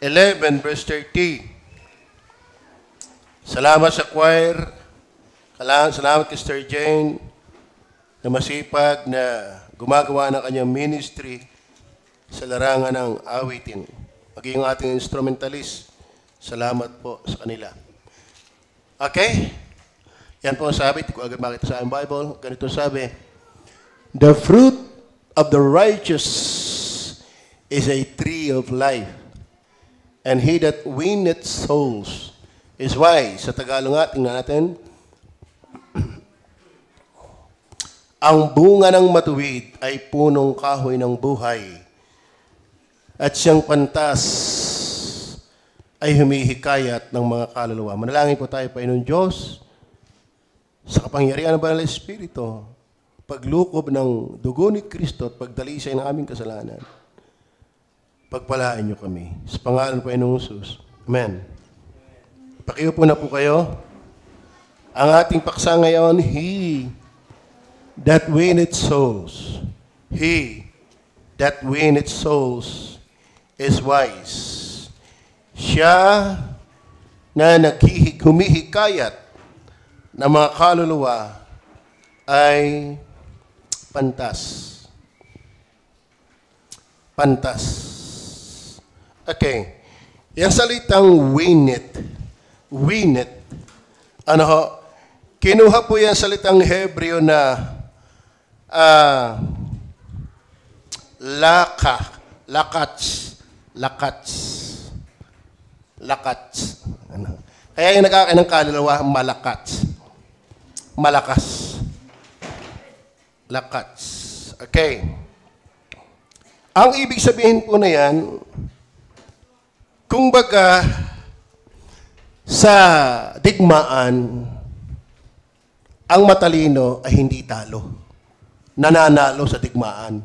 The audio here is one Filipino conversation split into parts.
11, verse 30. Salamat sa choir. Salamat kay Sister Jane na masipag na gumagawa ng kanyang ministry sa larangan ng awitin. Maging ating instrumentalist, salamat po sa kanila. Okay? Yan po ang sabi. Hindi ko agad makita sa aking Bible. Ganito sabi, the fruit of the righteous is a tree of life, and he that winneth souls is wise. Sa Tagalog nga, tingnan natin. Ang bunga ng matuwid ay punong kahoy ng buhay, at siyang pantas ay humihikayat ng mga kaluluwa. Manalangin po tayo, Panginoon Diyos, sa kapangyarihan ng Banal na Espiritu, paglukob ng dugo ni Kristo at pagdalisay ng aming kasalanan. Pagpalaan niyo kami. Sa pangalan ng Panginoong Jesus. Amen. Pakiupo na po kayo. Ang ating paksa ngayon, He that winneth souls. He that winneth souls is wise. Siya na humihikayat ng mga kaluluwa ay pantas. Pantas. Okay. Yung salitang winneth, ano ho, kinuha po yung salitang Hebreo na lakats. Ano? Kaya yung nagkakain ng kaluluwa, malakas. Lakats. Okay. Ang ibig sabihin po na yan, kumbaga, sa digmaan, ang matalino ay hindi talo. Nananalo sa digmaan.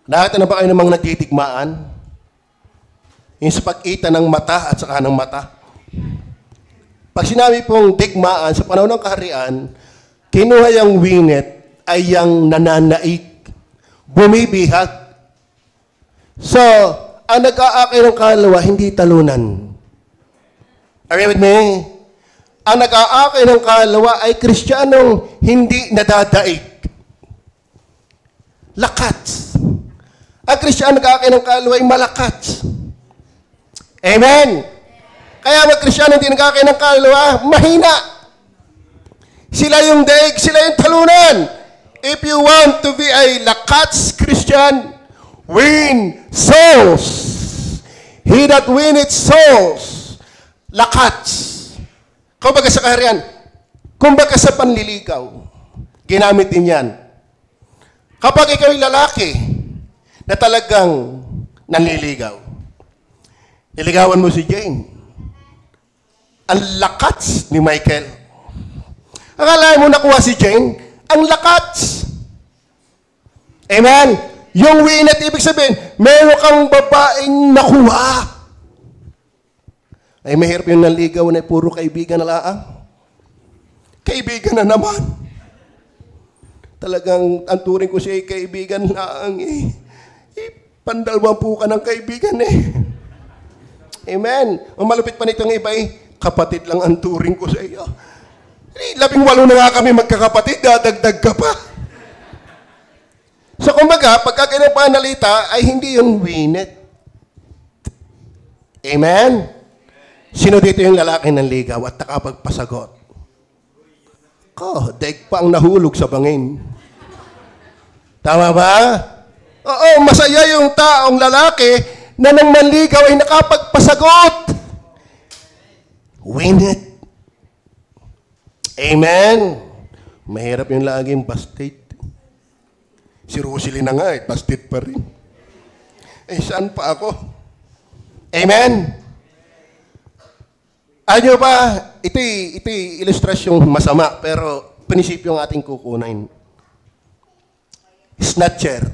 Nakita na ba kayo namang nagtitigmaan? Yung sa pag-ita ng mata at saka ng mata. Pag sinabi pong digmaan, sa panahon ng kaharian, kinuha yung winnet ay yung nananaig, bumibihag. So, ang nag-aakay ng kaluluwa, hindi talunan. Are you with me? Ang nag-aakay ng kaluluwa ay Kristiyanong hindi nadadaig. Lakats. Ang Kristiyanong nag-aakay ng kaluluwa ay malakats. Amen? Kaya mga Kristiyanong hindi nag-aakay ng kaluluwa, mahina. Sila yung daig, sila yung talunan. If you want to be a lakats Christian, win souls. He that winneth souls, lakats. Kumbaga sa kaharian, kumbaga sa panliligaw, ginamit din yan. Kapag ikaw ay lalaki na talagang nanliligaw, niligawan mo si Jane, ang lakats ni Michael. Akala mo nakuha si Jane, ang lakats. Amen? Yung winnet, ibig sabihin, meron kang babaeng nakuha. Ay, mahirap yung naligaw na puro kaibigan na laang. Kaibigan na naman. Talagang, ang turing ko siya ay kaibigan laang eh. Pandalawang po ka ng kaibigan eh. Amen. Ang malupit pa nitong iba eh, kapatid lang ang turing ko sa iyo. 18 na nga kami magkakapatid, dadagdag ka pa. So, kumbaga, pagka kanyang panalita, ay hindi yung winnet. Amen? Sino dito yung lalaki ng ligaw at nakapagpasagot? Daig pa ang nahulog sa bangin. Tama ba? Oo, masaya yung taong lalaki na nang manligaw ay nakapagpasagot. Win it. Amen. Mahirap yung laging busted. Si Rosalie na nga busted pa rin. Saan pa ako? Amen. Ano ba? Ito'y ilustrasyong masama, pero prinsipyo ang ating kukunin. Snatcher.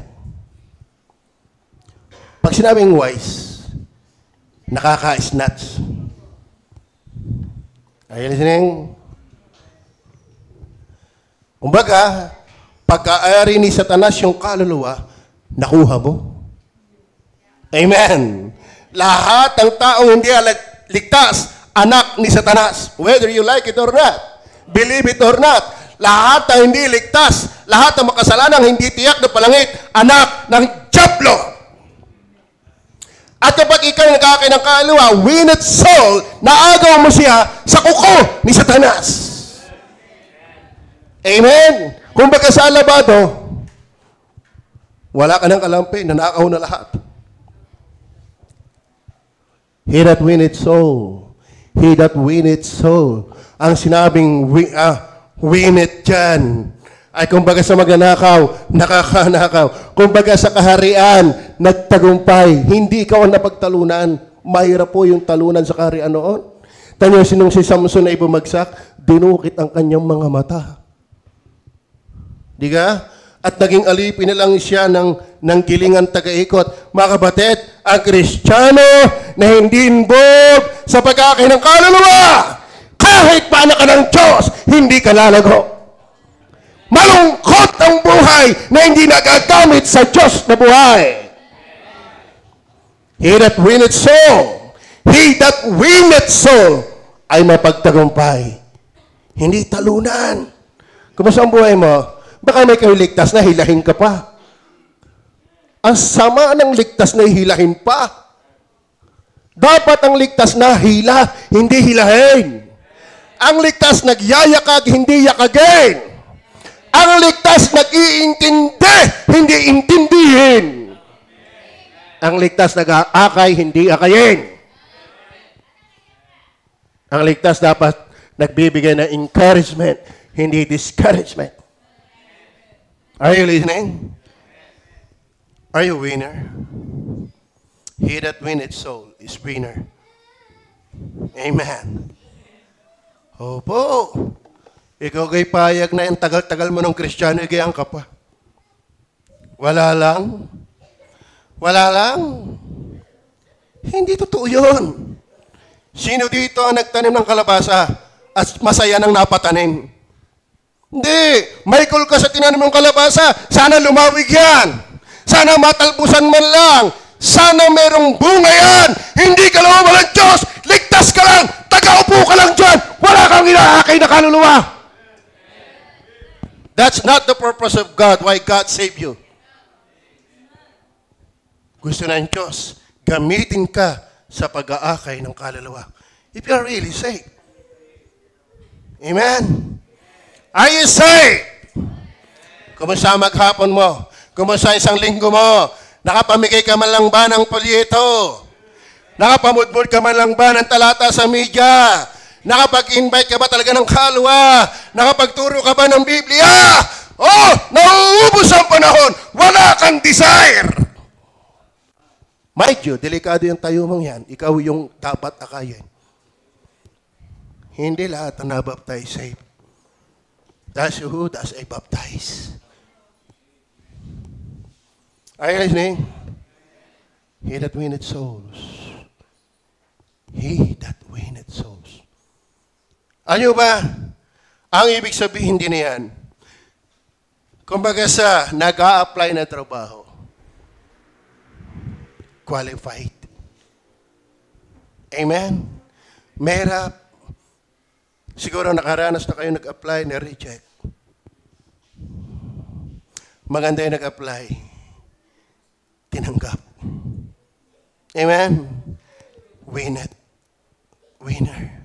Pag sinabing wise, nakaka-snatch. Are you listening? Kumbaga, pagka-ari ni Satanas yung kaluluwa, nakuha mo. Amen. lahat ng taong hindi ligtas, anak ni Satanas. Whether you like it or not, believe it or not, lahat ng hindi ligtas, lahat ng makasalanang hindi tiyak na palangit, anak ng Diablo. At kapag ikaw nagkakain ng kaluluwa, winning soul, naagaw mo siya sa kuko ni Satanas. Amen? Kung baga sa alabado, wala ka ng kalampi, nanakaw na lahat. He that winneth soul. He that winneth soul. Ang sinabing winneth dyan ay kumbaga sa magnanakaw, nakakanakaw. Kumbaga sa kaharian, nagtagumpay. Hindi ikaw ang napagtalunan. Mahirap po yung talunan sa kaharian noon. Tanyo, sinong si Samson na ibumagsak, dinukit ang kanyang mga mata. Di ka? At naging alipin na lang siya ng gilingan taga-ikot. Mga kapatid, ang Kristiyano na hindi involved sa pagkakain ng kaluluwa, kahit pa anak ka ng Diyos, hindi ka lalago. Malungkot ang buhay na hindi nagagamit sa Diyos na buhay. He that winneth soul, he that winneth soul, ay mapagtagumpay. Hindi talunan. Kumusta ang buhay mo? Baka may kaligtas na hilahin ka pa. Ang sama ng ligtas na hilahin pa. Dapat ang ligtas na hila, hindi hilahin. Ang ligtas nagyayakag, hindi yakagin. Ang ligtas nag-iintindi, hindi intindihin. Ang ligtas nag-aakay, hindi akayin. Ang ligtas dapat nagbibigay ng encouragement, hindi discouragement. Are you listening? Are you a winner? He that winneth soul is winner. Amen. Opo. Ikaw kay payag na yung tagal-tagal mo ng Kristiyano, igayang ka pa. Wala lang. Wala lang. Hindi totoo yun. Sino dito ang nagtanim ng kalabasa at masaya nang napatanim? Hindi. Michael ka sa tinanim ng kalabasa. Sana lumawig yan. Sana matalbusan man lang. Sana merong bunga yan. Hindi ka lang walang Diyos. Ligtas ka lang. Tagaupo ka lang dyan. Wala kang inaakay na kaluluwa. That's not the purpose of God. Why God saved you. Gusto ng Diyos, gamitin ka sa pag-aakay ng kaluluwa. If you are really saved. Amen. Are you saved? Kumusta maghapon mo? Kumusta isang linggo mo? Nakapamigay ka man lang ba ng polyeto? Nakapamudmud ka man lang ba ng talata sa media? Nakapag-invite ka ba talaga ng kaluluwa? Nakapagturo ka ba ng Biblia? Oh, nauubos ang panahon. Wala kang desire. Mind you, delikado yung tayo mong yan. Ikaw yung dapat akayin. Hindi lahat ang nabaptize saved. That's who does a baptize. Are you listening? He that winneth souls. He that winneth souls. Ano ba? Ang ibig sabihin din yan, kumbaga sa nag-a-apply na trabaho, qualified. Amen? Mahirap. Siguro nakaranas na kayo nag-apply na reject. Maganda yung nag-apply. Tinanggap. Amen? Winner. Winner.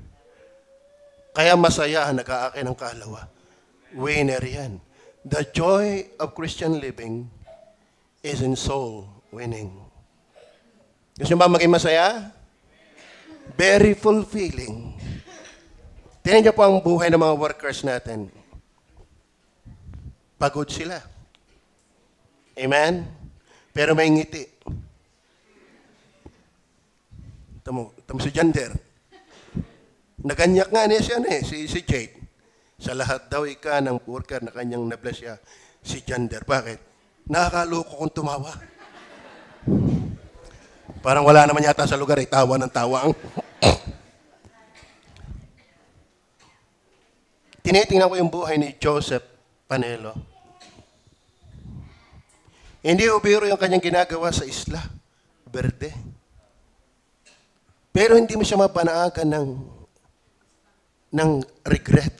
Kaya masaya ang nag-aakin ng kalawa. Winner yan. The joy of Christian living is in soul winning. Gusto ba maging masaya? Very fulfilling. Tingnan niyo po ang buhay ng mga workers natin. Pagod sila. Amen? Pero may ngiti. Tamo si Jander. Naganyak nga niya siya si Jade. Sa lahat daw ng worker na kanyang nabless siya, si Jander. Bakit? Nakakaloko kung tumawa. Parang wala naman yata sa lugar, tawa ng tawa. Tinitingnan ko yung buhay ni Joseph Panelo. Hindi ubiro yung kanyang ginagawa sa Isla Verde. Pero hindi mo siya mapanaagan ng regret,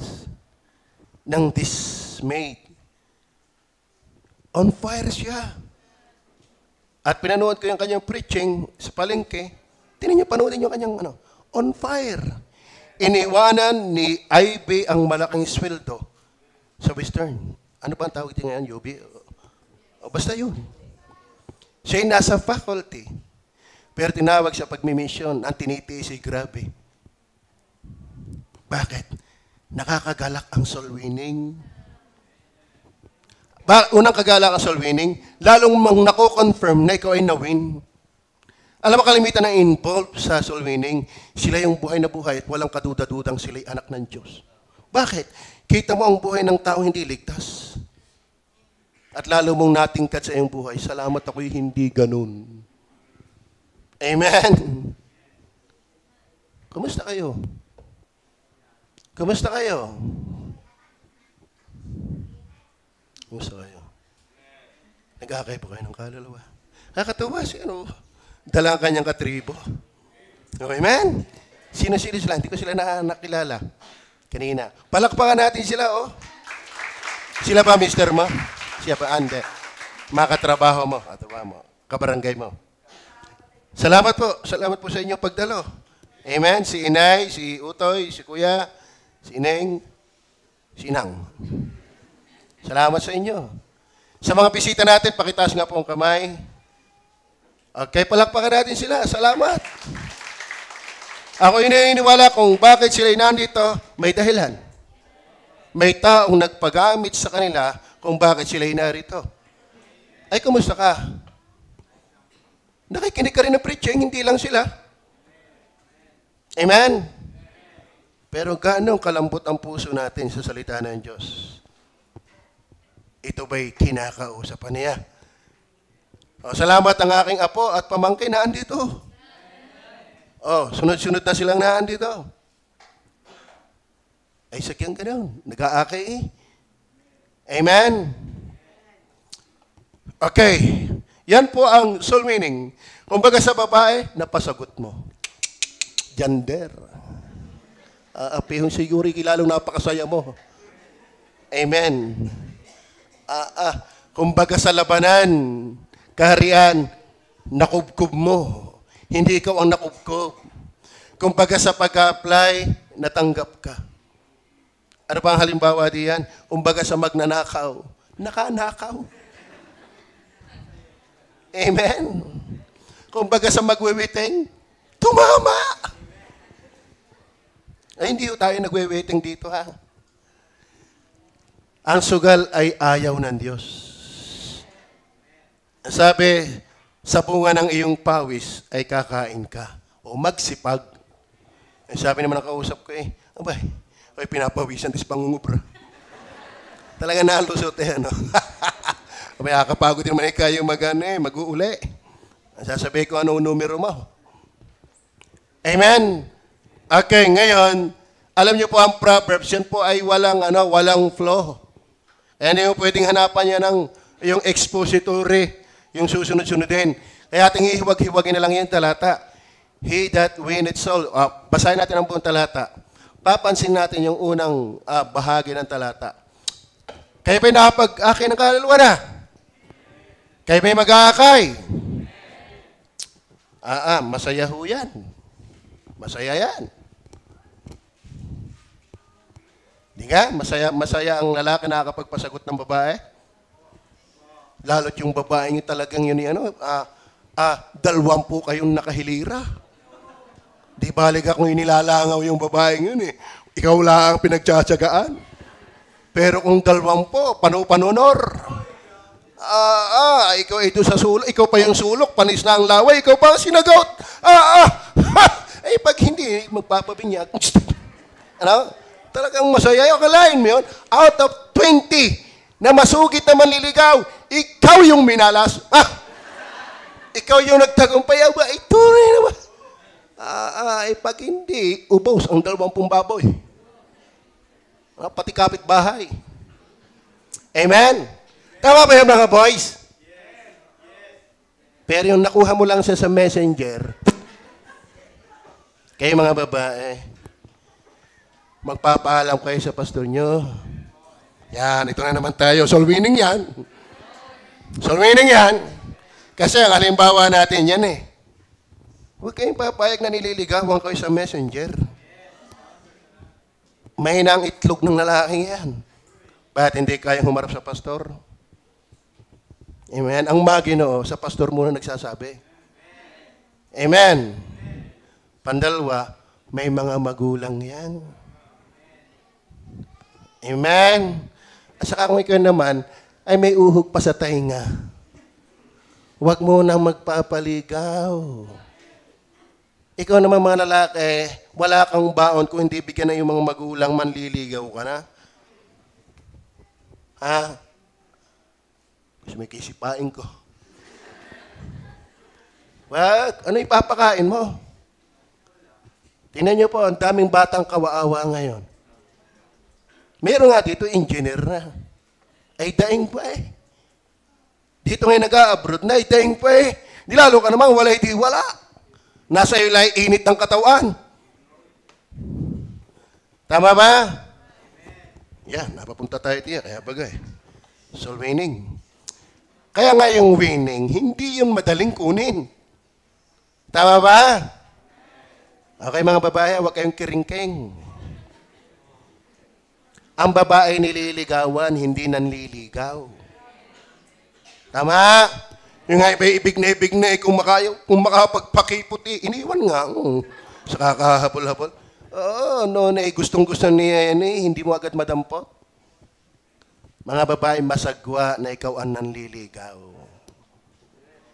ng dismay. On fire siya. At pinanood ko yung kanyang preaching sa palengke. Panoodin yung kanyang on fire. Iniwanan ni Ivy ang malaking sweldo sa Western. Ano pa ang tawag din ngayon, UB? Basta yun. Siya'y nasa faculty. Pero tinawag siya pagmimission. Ang tinitiis ay grabe. Bakit? Nakakagalak ang soul winning. Unang kagalak ang soul winning, lalong nako-confirm na ikaw ay na-win. Alam mo, kalimitan na involved sa soul winning, sila yung buhay na buhay at walang kaduda-dudang sila'y anak ng Diyos. Bakit? Kita mo ang buhay ng tao hindi ligtas. At lalo mong natingkad sa iyong buhay, salamat ako'y hindi ganun. Amen. Kumusta kayo? Kumusta kayo? Kumusta kayo? Nag-aakay pa kayo ng kaluluwa. Kakatuwa si dala ang kanyang katribo. Okay, man? Sino-sino sila? Hindi ko sila nakilala kanina. Palakpakan natin sila, oh. Sila pa, mister mo? Siya pa, ande. Makatrabaho mo, atawa mo, kabarangay mo. Salamat po sa inyong pagdalo. Amen? Si Inay, si Utoy, si Kuya, si Ineng, si Inang. Salamat sa inyo. Sa mga bisita natin, pakitaas nga po ang kamay. Okay, palakpakan natin sila. Salamat. Ako ininiwala kung bakit sila nandito, may dahilan. May taong nagpagamit sa kanila kung bakit sila narito. Ay, kumusta ka? Nakikinig ka rin ng preaching, hindi lang sila. Amen? Pero gaano kalambot ang puso natin sa salita ng Diyos? Ito ba'y kinakausapan niya? Salamat ang aking apo at pamangkin na andito. Sunod-sunod na silang naandito. Ay, sakyang ganun. Nag-aakay eh. Amen? Okay. Yan po ang soul meaning. Kumbaga sa babae, napasagot mo. Gender. Apihon si Yuri, kilalong napakasaya mo. Amen. Kumbaga sa labanan, kaharian, nakubkob mo. Hindi ikaw ang nakubkob. Kumbaga sa pag-apply, natanggap ka. Ano pa ang halimbawa diyan? Kumbaga sa magnanakaw, nakanakaw. Amen? Kumbaga sa magwewiting, tumama. Ay, hindi tayo nagwewiting dito, ha? Ang sugal ay ayaw ng Diyos. Sabi, sa bunga ng iyong pawis ay kakain ka. O magsipag. Sabi naman ang kausap ko abay, pinapawisan, dis pangungubra. Talaga nalusot May kakapagod din naman kayo mag-uuli. Sasabihin ko anong numero mo. Amen. Okay, ngayon, alam niyo po ang Proverbs, yan po ay walang flow. Ano yung pwedeng hanapan niya ng yung expository, yung susunod-sunodin. Kaya ating hiwag-hiwagin na lang yung talata. He that winneth soul. Basahin natin ang buong talata. Papansin natin yung unang bahagi ng talata. Kayo ba'y nakapag-akin ng kaluluwa na? Kayo ba'y mag-aakay? Masaya ho yan. Masaya yan. Di nga? Masaya ang lalaki na nakakapagpasagot ng babae. Lalo't yung babae nyo talagang yun, 20 kayong nakahilira. Di balik akong inilalangaw yung babae yun Ikaw lang ang pinagtsatsagaan. Pero kung 20, pano-panonor. Ikaw ito sa sulok, ikaw pa yung sulok, panis na ang laway, ikaw pa ang sinagot. Pag hindi, magpapabinyag. Talagang masaya yung kalain mo yun. Out of 20 na masugit na manliligaw, ikaw yung minalas. Ikaw yung nagtagumpay. Ito rin naman. Pag hindi, ubos ang 20 baboy. Pati kapitbahay. Amen? Tama ba yung mga boys? Pero yung nakuha mo lang siya sa messenger, Kayo mga babae, magpapaalam kayo sa pastor nyo. Yan, ito na naman tayo. Soul winning yan. Soul winning yan. Kasi ang halimbawa natin yan eh. Huwag kayong papayag na nililigawan kayo sa messenger. Mahina ang itlog ng lalaki yan. Bakit hindi kayang humarap sa pastor? Amen. Ang Maginoo, sa pastor muna nagsasabi. Amen. Pandalwa, may mga magulang yan. Amen. At saka kung ikaw naman, ay may uhog pa sa tainga. Huwag mo nang magpapaligaw. Ikaw naman mga lalaki, wala kang baon kung hindi bigyan ng iyong mga magulang, manliligaw ka na. Ha? Kasi may kisipain ko. Wag, ano ipapakain mo? Tingnan niyo po, ang daming batang kawaawa ngayon. Meron nga dito, engineer na. Ay daing pa eh. Dito ngayon nag-a-abroad na, ay daing pa eh. Di lalo ka naman, wala di wala. Nasa iyo lang init ng katawan. Tama ba? Yan, napapunta tayo tiya, kaya bagay. Soul winning. Kaya nga yung winning, hindi yung madaling kunin. Tama ba? Okay mga babae, huwag kayong kiringking. Ang babae nililigawan, hindi nanliligaw. Tama? Yung nga ibig na kung makapagpakiputi, iniwan nga. Sa kakahabol-habol. Oo, no, gustong-gusto niya yan hindi mo agad madampot. Mga babae masagwa na ikaw ang nanliligaw.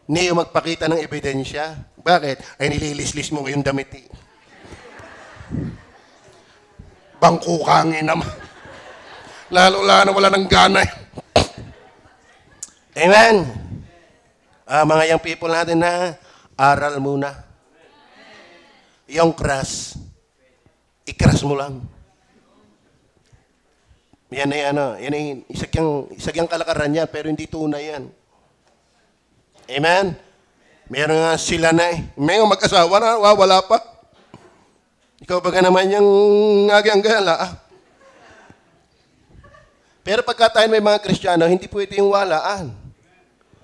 Hindi yung magpakita ng ebidensya. Bakit? Ay nililislis mo yung damit eh. Bangkukangin naman. Lalo-lalo na wala ng gana. Amen. Mga young people natin na aral muna. Yung crush, i-crush mo lang. Yan ay yan ay isagyang kalakaran yan, pero hindi tunay yan. Amen. Meron nga sila na eh. May mag-asawa na, wala pa. Ikaw ba ka naman yung agang gala Pero pagka tayo may mga Kristiyano, hindi pwede yung walaan.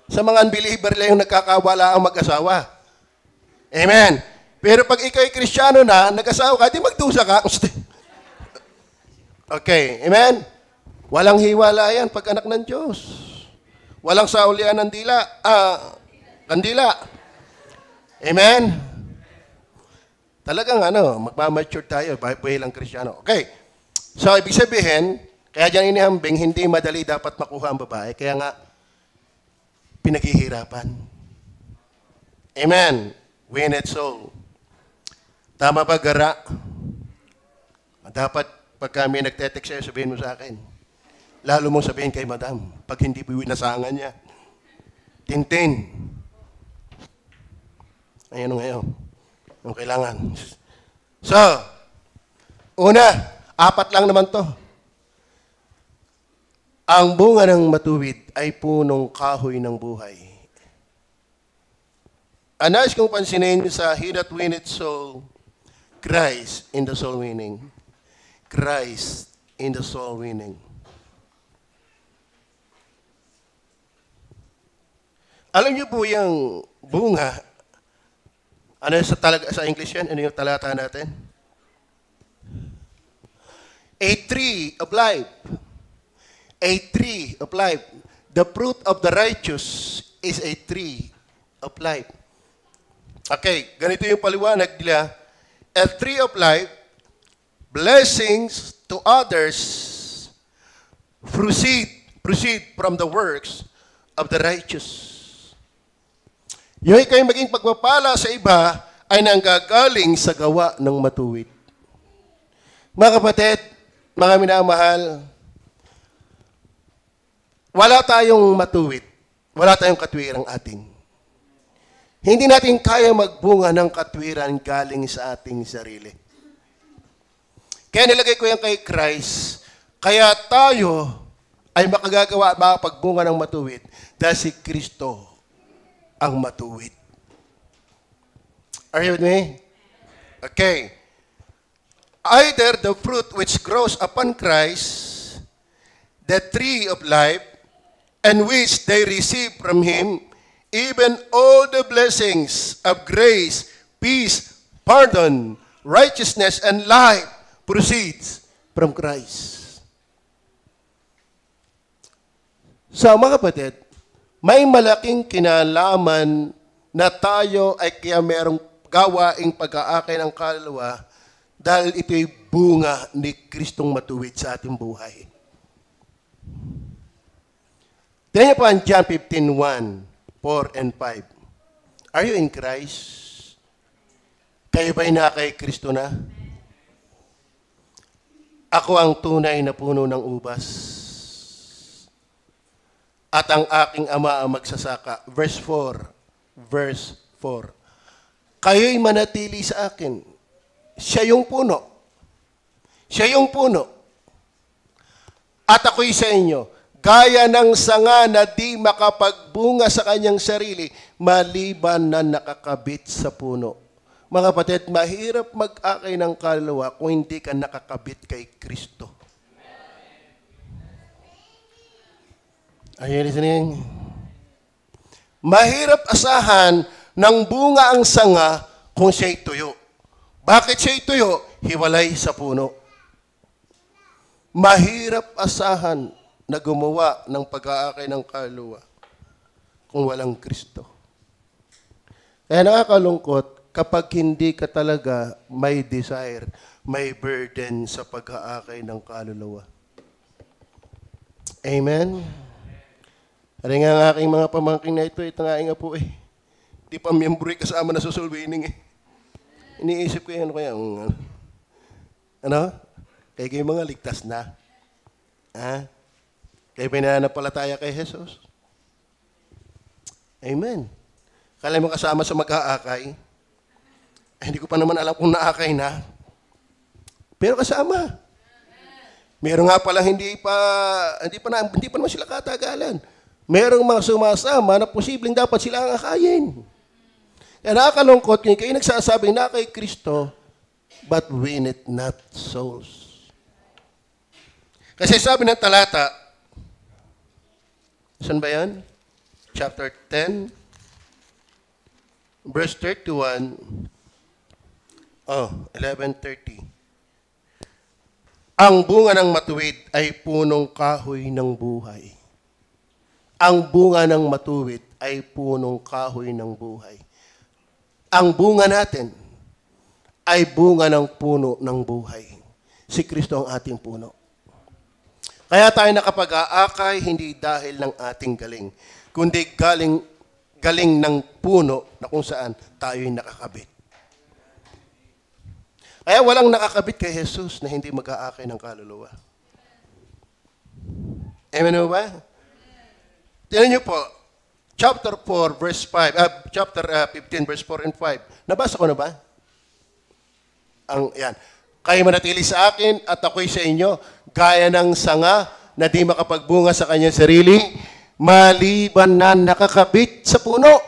Sa mga unbeliever lang yung nagkakawala ang mag-asawa. Amen. Pero pag ikaw ay Kristiyano na, nag-asawa ka, di magdusa ka. Okay. Amen. Walang hiwala yan pag anak ng Diyos. Walang saulian ng kandila. Amen. Talagang magmamature tayo, buhay lang Kristiyano. Okay. So, ibig sabihin, kaya dyan inihambing, hindi madali dapat makuha ang babae. Kaya nga, pinaghihirapan. Amen. Win it soul. Tama ba, gara? Dapat, pag kami nagtetext sa'yo, sabihin mo sa akin. Lalo mong sabihin kay madam, pag hindi po winasangan niya. Tintin. Ayan ngayon. Yung kailangan. So, una, 4 lang naman to. Ang bunga ng matuwid ay punong kahoy ng buhay. Anais kong pansinin sa He That Winneth Soul, Christ in the soul winning. Christ in the soul winning. Alam niyo po yung bunga, sa English yan? Ano yung talata natin? A tree of life. A tree of life. The fruit of the righteous is a tree of life. Okay, ganito yung paliwanag nila. A tree of life, blessings to others, proceed from the works of the righteous. Yung ikaw'y maging pagpapala sa iba ay nanggagaling sa gawa ng matuwid. Mga kapatid, mga minamahal, wala tayong matuwid. Wala tayong katwirang atin. Hindi natin kaya magbunga ng katwiran galing sa ating sarili. Kaya nilagay ko yan kay Christ. Kaya tayo ay makagagawa at makapagbunga ng matuwid dahil si Kristo ang matuwid. Are you with me? Okay. Either the fruit which grows upon Christ, the tree of life, and which they receive from Him, even all the blessings of grace, peace, pardon, righteousness, and life proceeds from Christ. So mga kapatid, may malaking kinalaman na tayo ay kaya merong gawaing pag-aakay ng kaluluwa dahil ito'y bunga ni Kristong matuwid sa ating buhay. Tingnan niyo po ang John 15:1, 4 and 5. Are you in Christ? Kayo ba'y na kay Kristo na? Ako ang tunay na puno ng ubas. At ang aking ama ang magsasaka. Verse 4. Kayo'y manatili sa akin. Siya yung puno. Siya yung puno. At ako'y sa inyo, gaya ng sanga na di makapagbunga sa kanyang sarili, maliban na nakakabit sa puno. Mga kapatid, mahirap mag-akay ng kaluluwa kung hindi ka nakakabit kay Kristo. Are you listening? Mahirap asahan ng bunga ang sanga kung siya'y tuyo. Bakit siya'y tuyo? Hiwalay sa puno. Mahirap asahan na gumawa ng pag-aakay ng kaluluwa kung walang Kristo. Kaya nakakalungkot kapag hindi ka talaga may desire, may burden sa pag-aakay ng kaluluwa. Amen? Hari nga ang aking mga pamangking na ito nga po eh. Di pa miyembro kasama na sa soul winning eh. Iniisip ko yan, kaya, kaya kayo mga ligtas na. Ha? Kaya pinanampalataya kay Jesus. Amen. Kala mo kasama sa mag-aakay. Hindi ko pa naman alam kung naakay na. Pero kasama. Meron nga pala hindi pa naman sila katagalan. Merong mga sumasama na posibleng dapat sila ang akayin. Kaya nakakalungkot kayo nagsasabing na kay Kristo, but win it not souls. Kasi sabi ng talata, saan ba yan? Chapter 10, verse 31, 11:30. Ang bunga ng matuwid ay punong kahoy ng buhay. Ang bunga ng matuwid ay punong kahoy ng buhay. Ang bunga natin ay bunga ng puno ng buhay. Si Kristo ang ating puno. Kaya tayo nakapag-aakay hindi dahil ng ating galing, kundi galing ng puno na kung saan tayo'y nakakabit. Kaya walang nakakabit kay Jesus na hindi mag-aakay ng kaluluwa. Amen mo ba? Tingnan niyo po, chapter 4, verse 5, chapter 15, verse 4 and 5. Nabasa ko na ba? Yan. Kayo manatili sa akin at ako'y sa inyo, gaya ng sanga na di makapagbunga sa kanyang sarili, maliban na nakakabit sa puno.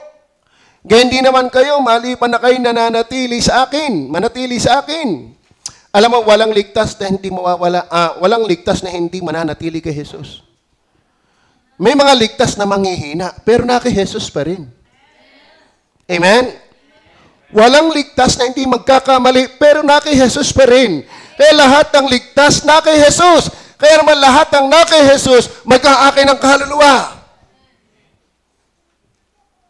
Ganyan din naman kayo, maliban na kayo nananatili sa akin, manatili sa akin. Alam mo, walang ligtas na hindi mawawala, walang ligtas na hindi mananatili kay Jesus. May mga ligtas na manghihina, pero na kay Jesus pa rin. Amen? Walang ligtas na hindi magkakamali, pero na kay Jesus pa rin. Kaya lahat ng ligtas na kay Jesus. Kaya naman lahat ng na kay Jesus, mag-aakay ng kaluluwa.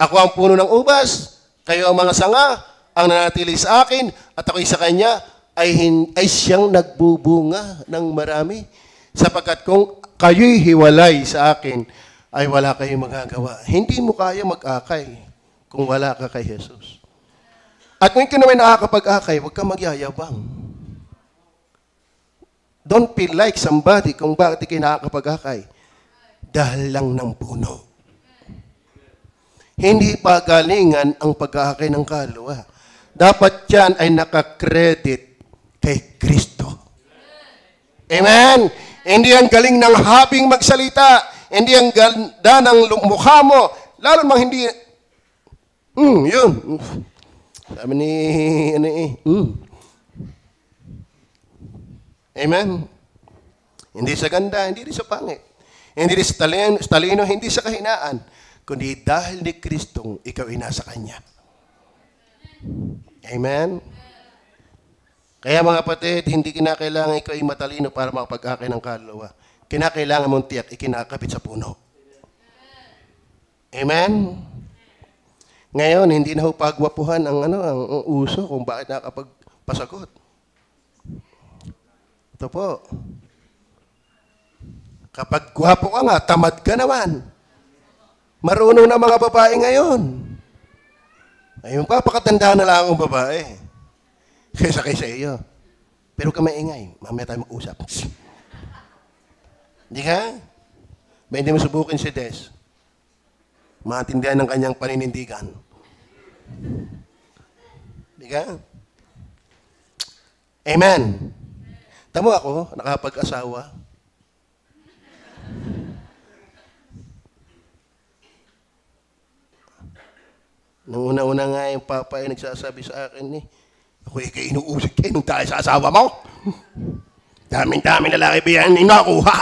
Ako ang puno ng ubas, kayo ang mga sanga, ang nanatili sa akin, at ako'y sa kanya, ay siyang nagbubunga ng marami. Sapagkat kung kayo'y hiwalay sa akin, ay wala kayong magagawa. Hindi mo kaya mag-akay kung wala ka kay Jesus. At kung ikaw naman nakakapag-akay, huwag kang magyayabang. Don't feel like somebody kung bakit ikaw nakakapag-akay. Dahil lang ng puno. Hindi pa galingan ang pag-akay ng kaluluwa. Dapat yan ay nakakredit kay Kristo. Amen? Hindi ang galing ng habing magsalita. Hindi ang ganda ng mukha mo. Lalo mang hindi, yun. Sabi ni, Amen? Hindi sa ganda, hindi rin sa pangit. Hindi rin sa talino, hindi sa kahinaan. Kundi dahil ni Kristong ikaw ay nasa Kanya. Amen? Kaya mga kapatid, hindi kinakailangan ikaw ay matalino para makapag-akin ng kaluluwa. Kinakailangan mong tiyak, ikinakabit sa puno. Amen? Ngayon, hindi na ho pagwapuhan ang uso kung bakit nakapagpasagot. Ito po. Kapag gwapo ka nga, tamad ka naman. Marunong na mga babae ngayon. Ayun pa, pakatanda na lang akong babae. Kaysa iyo. Pero ka maingay. Mamaya tayo mag-usap. Hindi ka? Ba hindi mo subukin si Des? Matindihan ng kanyang paninindigan. Hindi ka? Amen. Tamo ako, nakapag-asawa. Nung una-una nga yung papa ay nagsasabi sa akin ako ikay inuusig kayo nung tayo sa asawa mo. Daming-daming lalaki ba yan nakuha?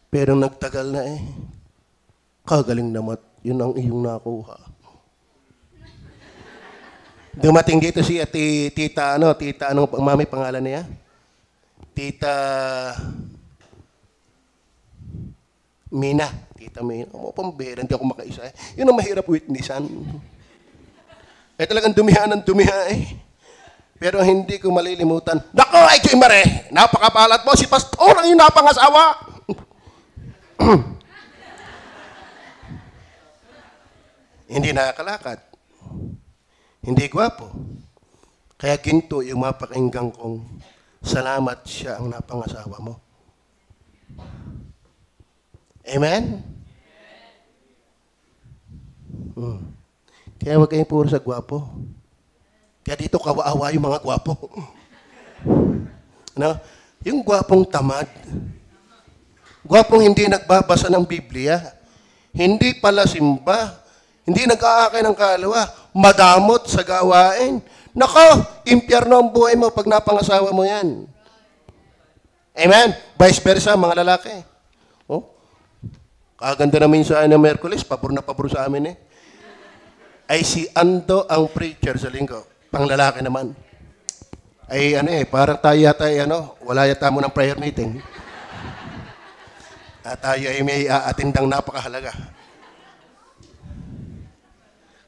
Pero nagtagal na kagaling naman, yun ang iyong nakuha. Dumating dito si tita mami pangalan niya? Tita Mina. Tita Mina. Pambera, hindi ako makaisa. Yun ang mahirap witnessan. Talagang dumiha ng dumiha Pero hindi ko malilimutan. Nako, ay Joy Mare! Napakapalat mo, si Pastor ang yung napangasawa! Hindi nakakalakad. Hindi gwapo. Kaya ginto yung mapakinggan kong salamat siya ang napangasawa mo. Amen? Kaya huwag kayong puro sa gwapo. Kaya dito kawawa yung mga gwapo. Yung gwapong tamad. Gwapong hindi nagbabasa ng Biblia. Hindi pala simba. Hindi nag-aakay ng kaluluwa. Madamot sa gawain. Nako, impyerno ang buhay mo pag napangasawa mo yan. Amen? Vice versa, mga lalaki. Kaganda namin sa Merkulis, pabor na pabor sa amin Ay si Ando ang preacher sa linggo. Pang lalaki naman. Ay parang tayo yata wala yata mo ng prayer meeting. At tayo ay may aatindang napakahalaga.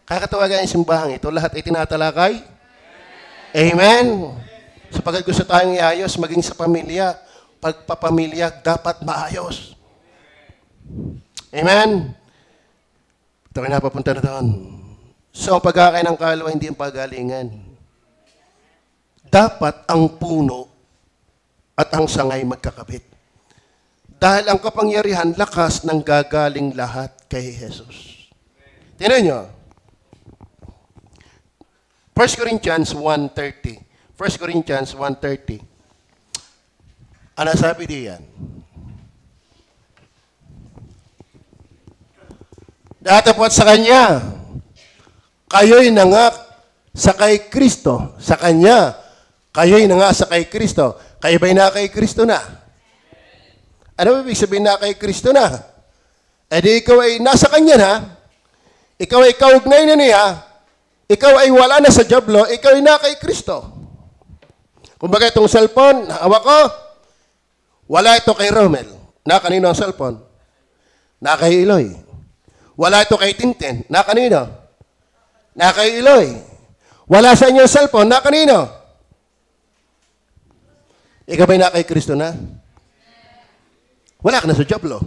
Kakatawa yung simbahang ito, lahat ay tinatalakay. Amen. Sapagkat gusto tayong iayos, maging sa pamilya. Pagpapamilya, dapat maayos. Amen. Ito ay napapunta na doon. So, pag-akay ng kaluluwa, hindi ang pagalingan. Dapat ang puno at ang sangay magkakabit. Dahil ang kapangyarihan, lakas ng gagaling lahat kay Jesus. Tingnan nyo. 1 Corinthians 1:30. 1 Corinthians 1:30. Ano sabi diyan? Datapot sa Kanya, kayo'y nangak sa kay Kristo. Sa Kanya, kayo'y nangak sa kay Kristo. Kayo ba'y na kay Kristo na? Ano ibig sabihin na kay Kristo na? Di ikaw ay nasa Kanya na. Ikaw ay kaugnay na niya. Ikaw ay wala na sa diablo. Ikaw ay na kay Kristo. Kumbaga itong cellphone, hawak ko, wala ito kay Romel. Na kanino ang cellphone? Na kay Eloy. Wala ito kay Tintin. Na kanino? Na kay Eloy. Wala sa inyong cellphone. Na kanino? Ikaw ba'y na kay Kristo na? Wala ka na sa diablo.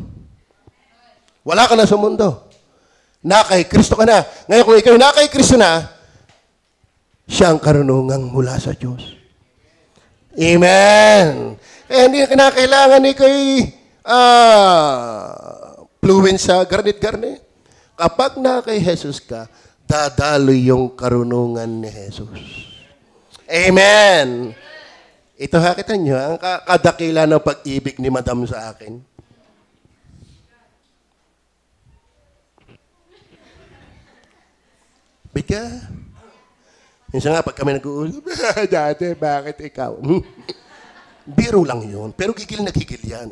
Wala ka na sa mundo. Na kay Kristo ka na. Ngayon kung ikaw na kay Kristo na, siya ang karunungang mula sa Diyos. Amen. Hindi na kinakailangan ikaw fluent sa garnet-garnet. Kapag na kay Jesus ka, dadaloy yung karunungan ni Jesus. Amen. Ito hakitan nyo, ang kadakila ng pag-ibig ni Madam sa akin. Bika. Minsan nga, pag kami nag-uusap, dati, bakit ikaw? Biro lang yun. Pero gigil na gigil yan.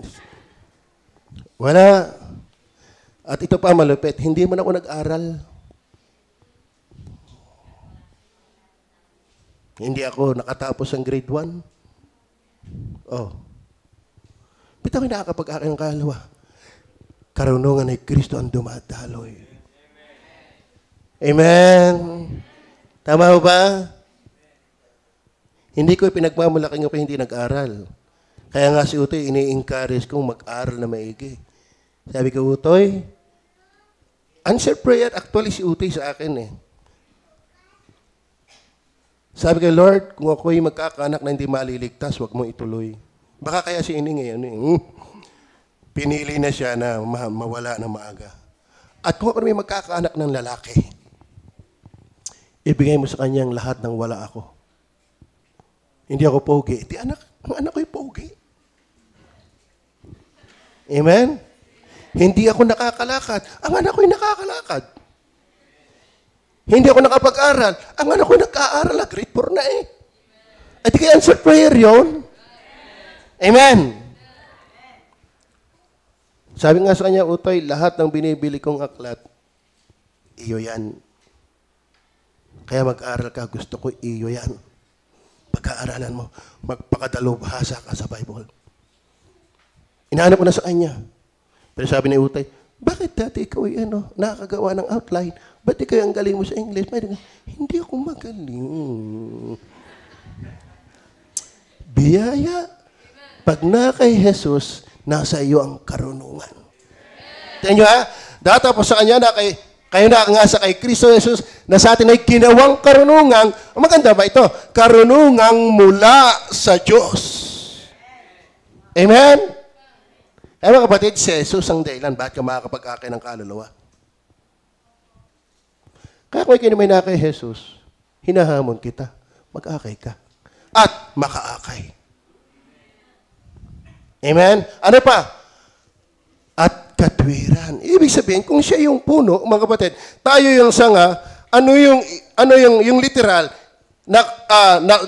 Wala. At ito pa malupit, hindi man ako nag-aral. Hindi ako nakatapos ng grade 1. Oh. Bitaw nakakapag-aral ng kalwa. Karunungan ni Kristo ang dumadaloy. Amen. Tama ba? Hindi ko pinagmamalaking ako hindi nag-aral. Kaya nga si Utoy, ini-encourage kong mag-aral na maigi. Sabi ko, Utoy, answer prayer actually si Utoy sa akin eh. Sabi ko, Lord, kung ako'y magkakaanak na hindi maliligtas, huwag mo ituloy. Baka kaya si Ini ngayon pinili na siya na mawala na maaga. At kung ako may magkakaanak ng lalaki, ibigay mo sa kanyang lahat ng wala ako. Hindi ako pogi. Ang anak ko'y pogi. Amen? Hindi ako nakakalakad. Ang anak ko'y nakakalakad. Hindi ako nakapag-aral. Ang anak ko'y nag-aaral. Grade 4 na eh. At di kaya answer prayer yun. Amen? Sabi nga sa kanya, Utoy, lahat ng binibili kong aklat, iyo yan. Kaya mag-aral ka, gusto ko iyo yan. Pagka-aralan mo, magpakadalubhasa ka sa Bible. Inaanap ko na sa kanya. Pero sabi ni Utoy, bakit dati ikaw ay nakakagawa ng outline? Ba't ikaw ang galing mo sa English? Hindi ako magaling. Biyaya. Pag na kay Jesus, nasa iyo ang karunungan. Tingnan nyo ha? Datapos sa kanya na kayo na nga sa kay Kristo Jesus na sa atin ay ginawang karunungan. Maganda ba ito? Karunungang mula sa Diyos. Amen? Ay mga kapatid, si Jesus ang dahilan. Bakit ka makakapag-akay ng kaluluwa? Kaya kung ikaw may na kay Jesus, hinahamon kita, mag-akay ka. At makaakay. Amen? Ano pa? At katwiran. Ibig sabihin, kung siya yung puno, mga kapatid, tayo yung sanga, yung literal,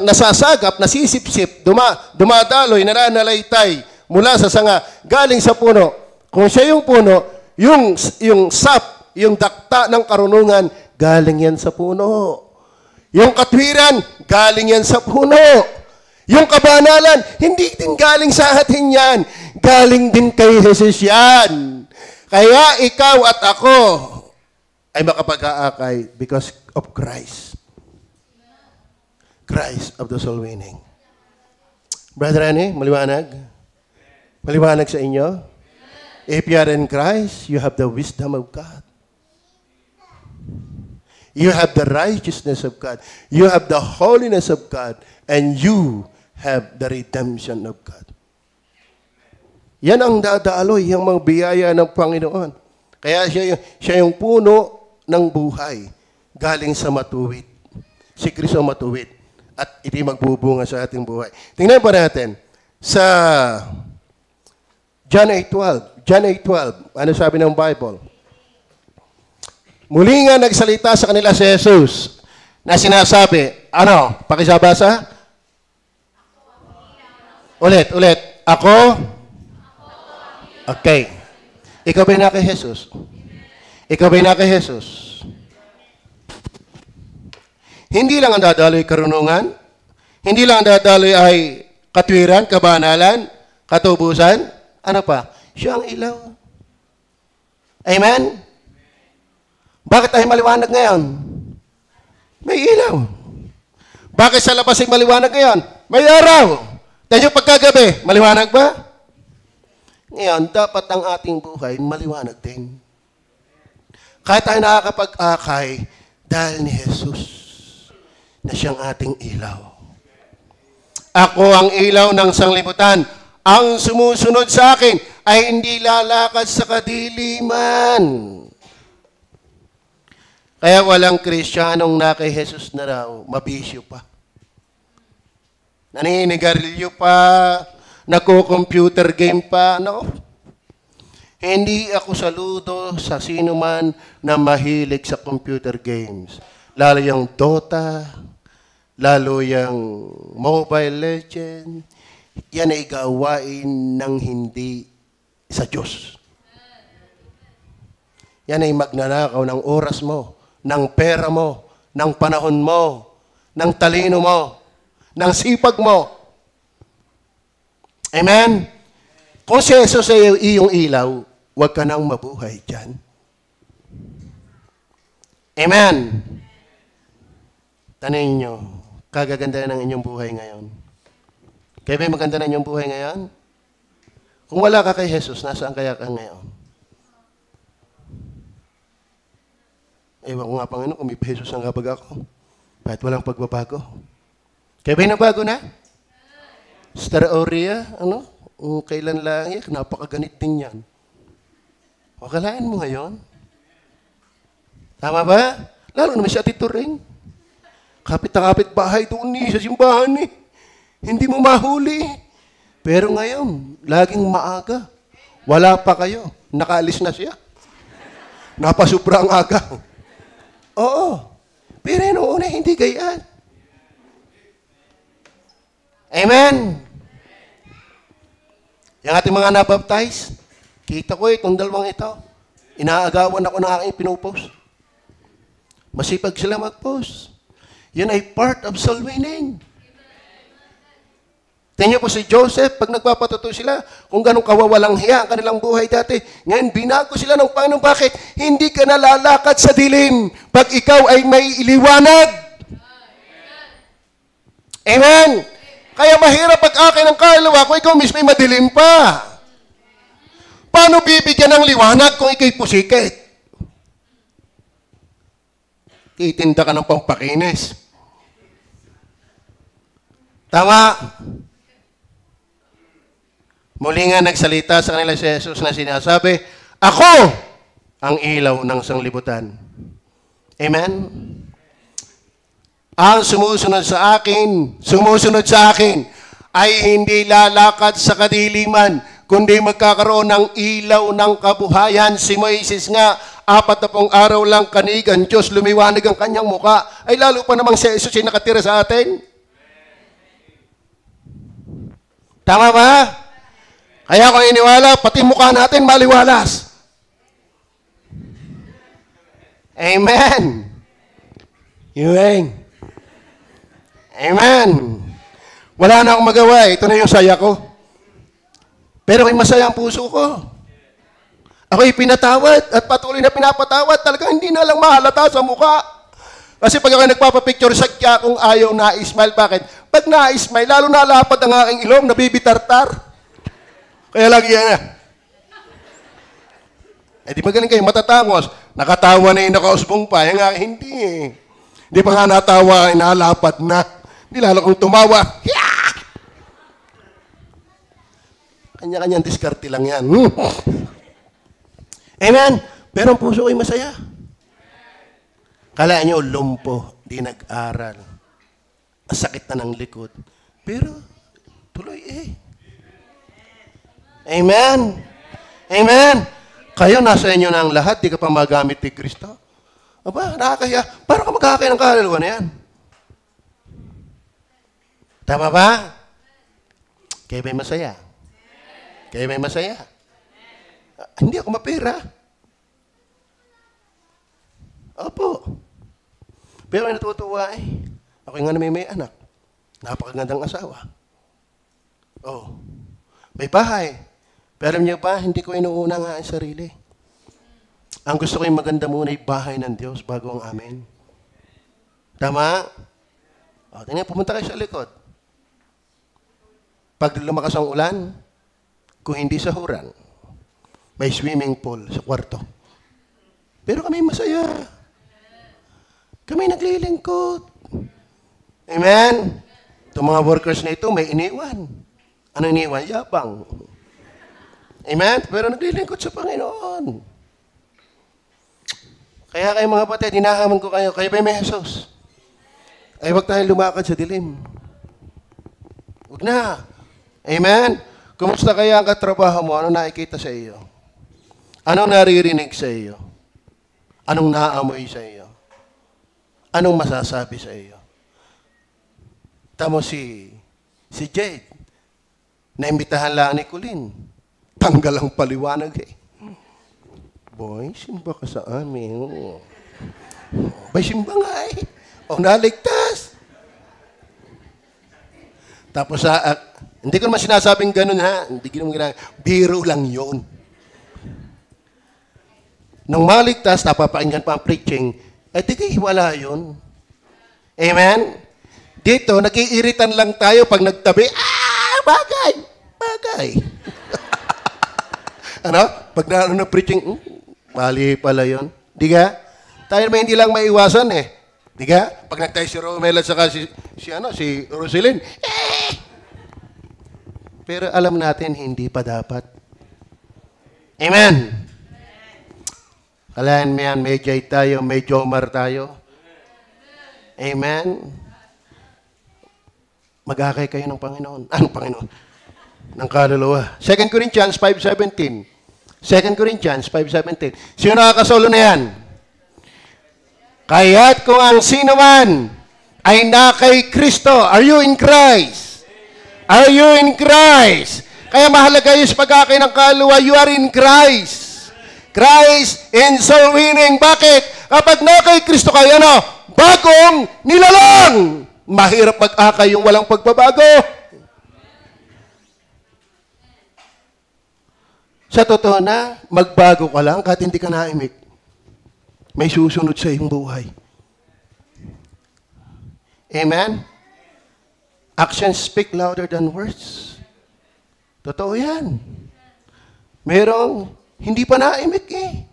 nasasagap, nasisip-sip, dumadaloy, nananalaytay, mula sa sanga, galing sa puno. Kung siya yung puno, yung sap, yung dakta ng karunungan, galing yan sa puno. Yung katwiran, galing yan sa puno. Yung kabanalan, hindi din galing sa atin yan. Galing din kay Jesus yan. Kaya ikaw at ako ay makapag-aakay because of Christ. Christ of the soul winning. Brother Annie, maliwanag? Maliwanag sa inyo? If you are in Christ, you have the wisdom of God. You have the righteousness of God. You have the holiness of God. And you have the redemption of God. Yan ang dadaloy, yung mga biyaya ng Panginoon. Kaya siya yung puno ng buhay. Galing sa matuwid. Si Kristo matuwid. At iti magbubunga sa ating buhay. Tingnan pa natin. Sa John 8:12. John 8:12. Ano sabi ng Bible? Muli nga nagsalita sa kanila si Jesus na sinasabi, pakisabasa? Ulit. Ako? Okay. Ikaw ba'y na kay Jesus? Ikaw ba'y na kay Jesus? Hindi lang ang dadaloy karunungan. Hindi lang ang dadaloy ay katwiran, kabanalan, katubusan. Ano pa? Siya ang ilaw. Amen? Bakit tayo maliwanag ngayon? May ilaw. Bakit sa labas ay maliwanag ngayon? May araw. Dahil yung pagkagabi, maliwanag ba? Ngayon, dapat ang ating buhay maliwanag din. Kahit tayo nakakapag-akay dahil ni Jesus na siyang ating ilaw. Ako ang ilaw ng sanglibutan. Ang sumusunod sa akin ay hindi lalakad sa kadiliman. Kaya walang Kristiyanong na kay Jesus na raw, mabisyo pa. Naninigarilyo pa, nagko-computer game pa, no? Hindi ako saludo sa sino man na mahilig sa computer games. Lalo yung Dota, lalo yung Mobile Legends. yan ay gawain ng hindi sa Diyos. Yan ay magnanakaw ng oras mo, ng pera mo, ng panahon mo, ng talino mo, ng sipag mo. Amen? Kung si Jesus ay iyong ilaw, huwag ka nang mabuhay dyan. Amen? Tanungin nyo, kagaganda ng inyong buhay ngayon. Kaya ba maganda na inyong buhay ngayon? Kung wala ka kay Jesus, nasaan kaya ka ngayon? Ewan ko nga, Panginoon, kung may Jesus ang kapag ako. Kahit walang pagbabago. Kaya ba nabago na? Star Aurea, kailan lang yan, napakaganit din yan. Wakalain mo ngayon? Tama ba? Lalo naman si Ate Turing. Kapit na kapit bahay doon sa simbahan eh. Hindi mo mahuli. Pero ngayon, laging maaga. Wala pa kayo. Nakaalis na siya. Napasubrang aga. Oo. Pero noon ay hindi gayaan. Amen. Yung ating mga nabaptize, kita ko itong dalawang ito. Inaagawan ako ng aking pinupost. Masipag sila mag-post. Yan ay part of soul winning. Tingnan po si Joseph, pag nagpapatuto sila, kung ganun kawawalang hiya ang kanilang buhay dati. Ngayon, binago sila ng Panginoon. Bakit? Hindi ka nalalakad sa dilim pag ikaw ay may iliwanag. Amen? Kaya mahirap pag akin ang kaluluwa kung ikaw mismo ay madilim pa. Paano bibigyan ng liwanag kung ikaw'y pusikit? Titinda ka ng pampakinis. Tama? Muli nga nagsalita sa kanila si Jesus na sinasabi, ako ang ilaw ng sanglibutan. Amen? Ang sumusunod sa akin, ay hindi lalakad sa kadiliman, kundi magkakaroon ng ilaw ng kabuhayan. Si Moises nga, 40 araw lang kanigan Diyos, lumiwanag ang kanyang muka. Ay lalo pa namang si Jesus ay nakatira sa atin. Tama ba? Kaya kung iniwala, pati mukha natin maliwalas. Amen. Amen. Amen. Wala na akong magawa. Ito na yung saya ko. Pero may masaya ang puso ko. Ako'y pinatawad at patuloy na pinapatawad. Talagang hindi na lang mahalata sa mukha. Kasi pag ako nagpapapicture sa kya kung ayaw na-smile, bakit? Pag na-smile, lalo nalapad ang aking ilong, nabibitartar. Kaya lagi yan. Di magaling kayo, matatangos. Nakatawa na yung nakausbong pa. Yung hindi eh. Di pa nga natawa, inalapad na. Di lalo kong tumawa. Kanya-kanyang diskarte lang yan. Amen? Pero ang puso ko'y masaya. Kala nyo, lumpo, di nag-aral. Ang sakit na ng likod. Pero, tuloy eh. Amen? Amen? Kayo, nasa inyo na ang lahat, di ka pa magamit ni Kristo. Aba, nakakaya. Paano ka magkakaya ng kaluluwa na yan? Tama ba? Kaya ba'y masaya? Kaya ba'y masaya? Hindi ako mapera. Opo. Pero ay natutuwa eh. Ako nga na may anak. Napakagandang asawa. Oh. May bahay. Pero alam niyo pa, hindi ko inuuna nga ang sarili. Ang gusto ko yung maganda muna ay bahay ng Diyos bago ang amin. Tama? O, tingnan, pumunta kayo sa likod. Pag lumakas ang ulan, kung hindi sa huran, may swimming pool sa kwarto. Pero kami masaya. Kami naglilingkod. Amen? Itong mga workers na ito, may iniwan. Ano iniwan? Yabang. Amen? Pero naglilingkod sa Panginoon. Kaya kayo mga kapatid, hinahamon ko kayo, kayo ba may Jesus? Ay huwag tayo lumakad sa dilim. Huwag na. Amen? Kumusta kaya ang katrabaho mo? Anong nakikita sa iyo? Anong naririnig sa iyo? Anong naamoy sa iyo? Anong masasabi sa iyo? Tamo si Jade. Naimbitahan lang ni Colleen. Tanggal ang paliwanag eh. Boy, simba ka sa amin. Oh. Bay, simba nga eh. O, naligtas. Tapos, hindi ko naman sinasabing ganun ha. Hindi ko naman ginagawa. Biro lang yun. Nung maligtas, napapakinggan pa ang preaching, di kayo wala yun. Amen? Dito, nag-iiritan lang tayo pag nagtabi, bagay! Bagay! Ano? Pag na preaching, mali pala yun. Di ka? Tayo naman hindi lang maiwasan eh. Di ka? Pag nagtayo si Romel at saka si Roselyn, pero alam natin, hindi pa dapat. Amen? Kalahan mo yan, may Jay tayo, may Jomar tayo. Amen? Mag-akay kayo ng Panginoon. Anong Panginoon? Ng kaluluwa. 2 Corinthians 5:17. 2 Corinthians 5:17. Sino nakakasolo na yan? Kaya't kung ang sino man ay na kay Kristo, are you in Christ? Are you in Christ? Kaya mahalaga yung sa pag-akay ng kaluluwa, you are in Christ. Christ in soul winning. Bakit? Kapag na kay Kristo kayo, bagong nilalang. Mahirap mag-akay yung walang pagbabago. Sa totoo na, magbago ka lang kahit hindi ka naimik. May susunod sa iyong buhay. Amen? Actions speak louder than words. Totoo yan. Merong hindi pa naimik eh.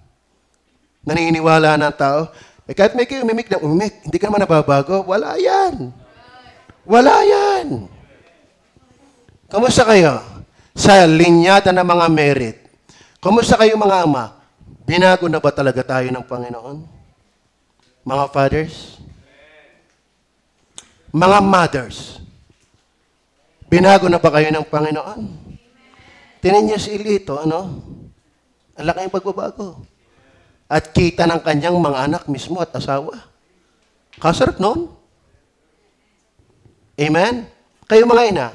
Naniniwala ng tao. Kahit may kayo umimik na umimik, hindi ka naman nababago. Wala yan. Wala yan. Kamusta kayo? Sa linyada ng mga merit. Kamusta kayo mga ama? Binago na ba talaga tayo ng Panginoon? Mga fathers? Mga mothers? Binago na ba kayo ng Panginoon? Tinan niyo si Elito, ang laki ng pagbabago. At kita ng kanyang mga anak mismo at asawa. Kasarap noon. Amen? Kayo mga ina,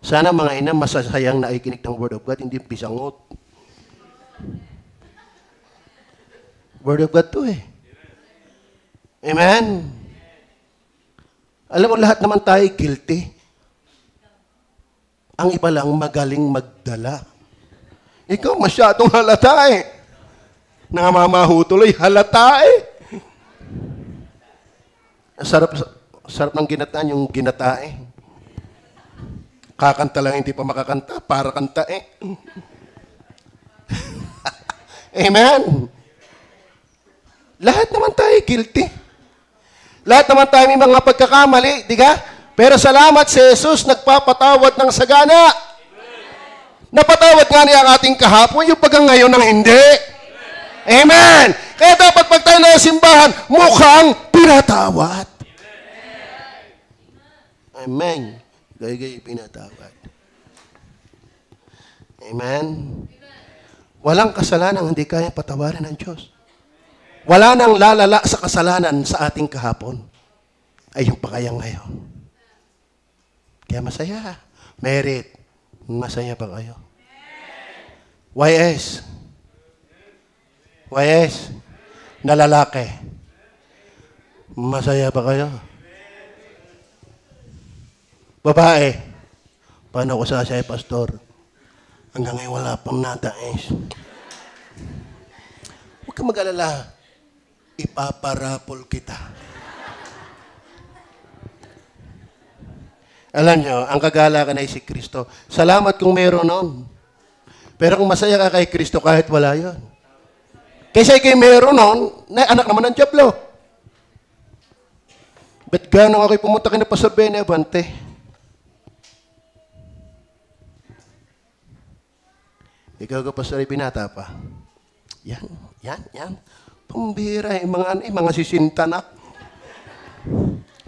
sana mga ina masasayang naikinig ng Word of God, hindi pisangot. Word of God to eh. Amen? Alam mo, lahat naman tayo guilty. Ang iba lang magaling magdala. Ikaw masyadong halata eh. Namamahu tuloy, halata eh. Sarap ng ginataan yung ginata eh. Kakanta lang hindi pa makakanta, para kanta eh. Amen. Lahat naman tayo guilty. Lahat naman tayo may mga pagkakamali, di ka? Pero salamat si Jesus, nagpapatawad ng sagana. Napatawad nga niya ang ating kahapon, yung pagka ngayon ng hindi. Amen. Kaya dapat pag tayo na simbahan, mukhang pinatawad. Amen. Gaya-gaya pinatawad. Amen. Walang kasalanan hindi kaya patawarin ng Diyos. Wala nang lalala sa kasalanan sa ating kahapon. Ay yung pakayang ngayon. Kaya masaya. Merit. Masaya ba kayo? YS. YS. Na lalaki. Masaya ba kayo? Babae. Paano ko sasaya, Pastor? Hanggang ngayon wala pang nadais. Huwag ka mag-alala. Ipaparapol kita. Alam nyo, ang kagalakan ay si Kristo. Salamat kung meron nun. Pero kung masaya ka kay Kristo, kahit wala yun. Kaysa kay meron nun, anak naman ng Diablo. Ba't gano'n ako'y pumunta kay na Pastor Benevante? Ikaw ka, Pastor, ay binata pa. Yan. Pambira, mga sisinta na.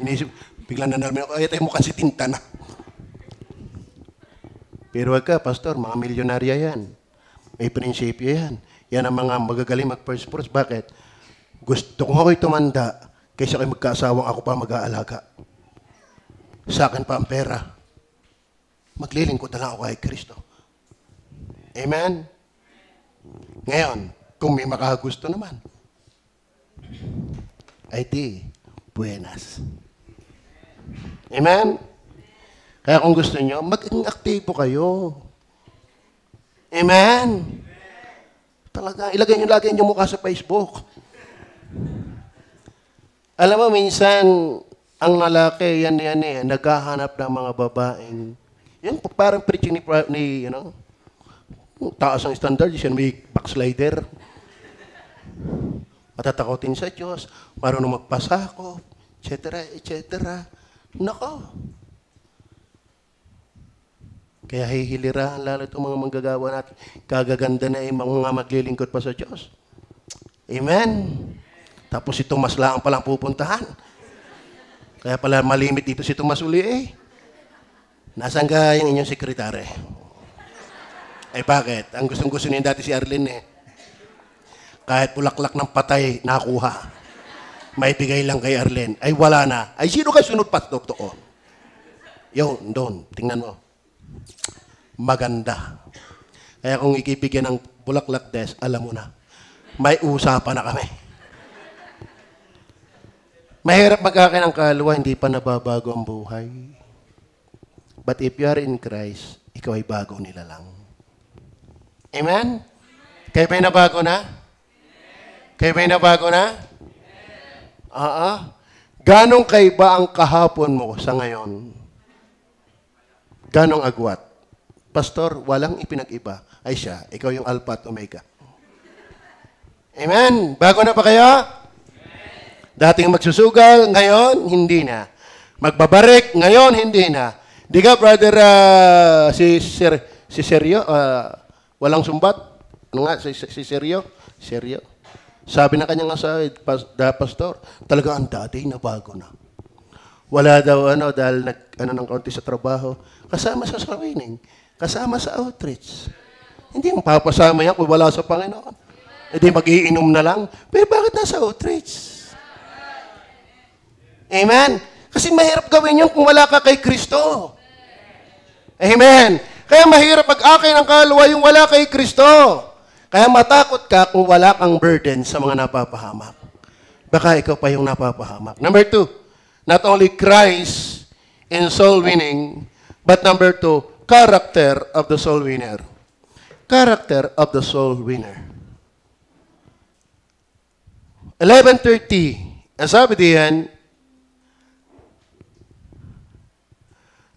Inisip, biglang nanalamin ako, tayo mukhang sitinta na. Pero wag ka, Pastor, mga milyonarya yan. May prinsipyo yan. Yan ang mga magagaling mag-first fruits. Bakit? Gusto ko ako'y tumanda kaysa kayo magkasawang ako pa mag-aalaga. Sa akin pa ang pera. maglilingkod na lang ako kay Kristo. Amen? Ngayon, kung may makagusto naman, ay di, buenas. Amen? Kaya kung gusto nyo, maging aktibo kayo. Amen? Talaga, ilagay nyo lagi yung mukha sa Facebook. Alam mo, minsan, ang lalaki, yan, naghahanap ng mga babaeng, yan, parang preaching ni taas ang standard, siya may backslider. Matatakotin sa Diyos, marunong magpasakop, etc., etc. Nako. Kaya hihilirahan lalo itong mga manggagawa natin. Kagaganda na yung mga maglilingkod pa sa Diyos. Amen. Tapos si Tomas lang palang pupuntahan. Kaya pala malimit dito si Tomas uli eh. Nasaan ka yung inyong sekretary? Ay bakit? Ang gustong-gusto niya dati si Arlene eh. Kahit bulaklak ng patay, nakuha. May bigay lang kay Arlene. Ay wala na. Ay sino ka sunod pastor to? Yun, doon. Tingnan mo. Maganda. Kaya kung ikibigyan ng bulaklak des, alam mo na. May usapan na kami. Mahirap magkakin ng kaluluwa, hindi pa nababago ang buhay. But if you are in Christ, ikaw ay bago nila lang. Amen? Kayo ba'y nabago na? Kayo ba'y nabago na? Ganong kaiba ang kahapon mo sa ngayon? Ganong agwat? Pastor, walang ipinag-iba. Ay siya, ikaw yung Alpha at Omega. Amen? Bago na ba kayo? Dating magsusugal, ngayon, hindi na. Magbabarik, ngayon, hindi na. Di ka, brother, si Sergio, walang sumbat? Ano nga, si Sergio? Sabi na kanyang asawa, pastor, talaga ang dati na bago na. Wala daw, dahil ng kaunti sa trabaho, kasama sa winning, kasama sa outreach. Hindi mapapasama yan kung wala sa Panginoon. Hindi mag-iinom na lang. Pero bakit nasa outreach? Amen? Kasi mahirap gawin yun kung wala ka kay Kristo. Amen? Kaya mahirap mag-akay ng kaluluwa yung wala kay Kristo. Kaya matakot ka kung wala kang burden sa mga napapahamak. Baka ikaw pa yung napapahamak. Number 2, not only Christ in soul winning, but number 2, character of the soul winner. Character of the soul winner. 11:30. Ang sabi diyan,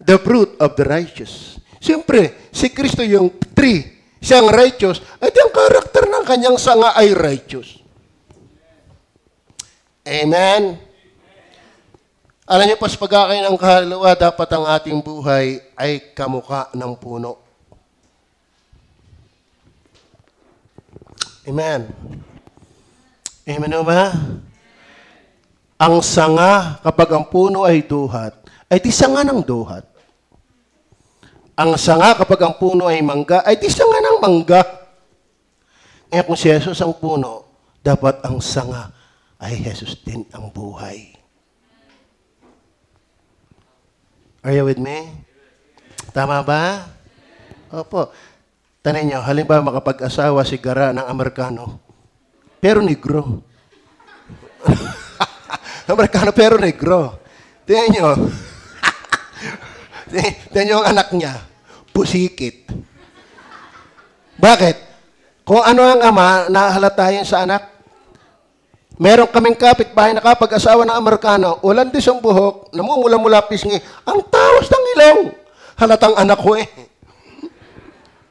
the fruit of the righteous. Siyempre, si Kristo yung tree. Siyang righteous. At yung karakter ng kanyang sanga ay righteous. Amen? Alam niyo, pas pagkakain ng kaluluwa, dapat ang ating buhay ay kamukha ng puno. Amen? Amen o ba? Ang sanga, kapag ang puno ay duhat, ay di sanga ng duhat. Ang sanga, kapag ang puno ay mangga, ay di sanga ng mangga. Kaya kung si Jesus ang puno, dapat ang sanga ay Jesus din ang buhay. Are you with me? Tama ba? Opo. Tanin niyo, halimbawa makapag-asawa si Gara ng Amerikano, pero negro. Amerikano pero negro. Tingnan niyo. Tingnan niyo ang anak niya. Pusikit. Bakit? Kung ano ang ama, nahalata yan sa anak. Meron kaming kapitbahay na kapag-asawa ng Amerikano, Holandis ang buhok, namumula-mula pisngi, ang tawas ng ilong. Halatang anak ko eh.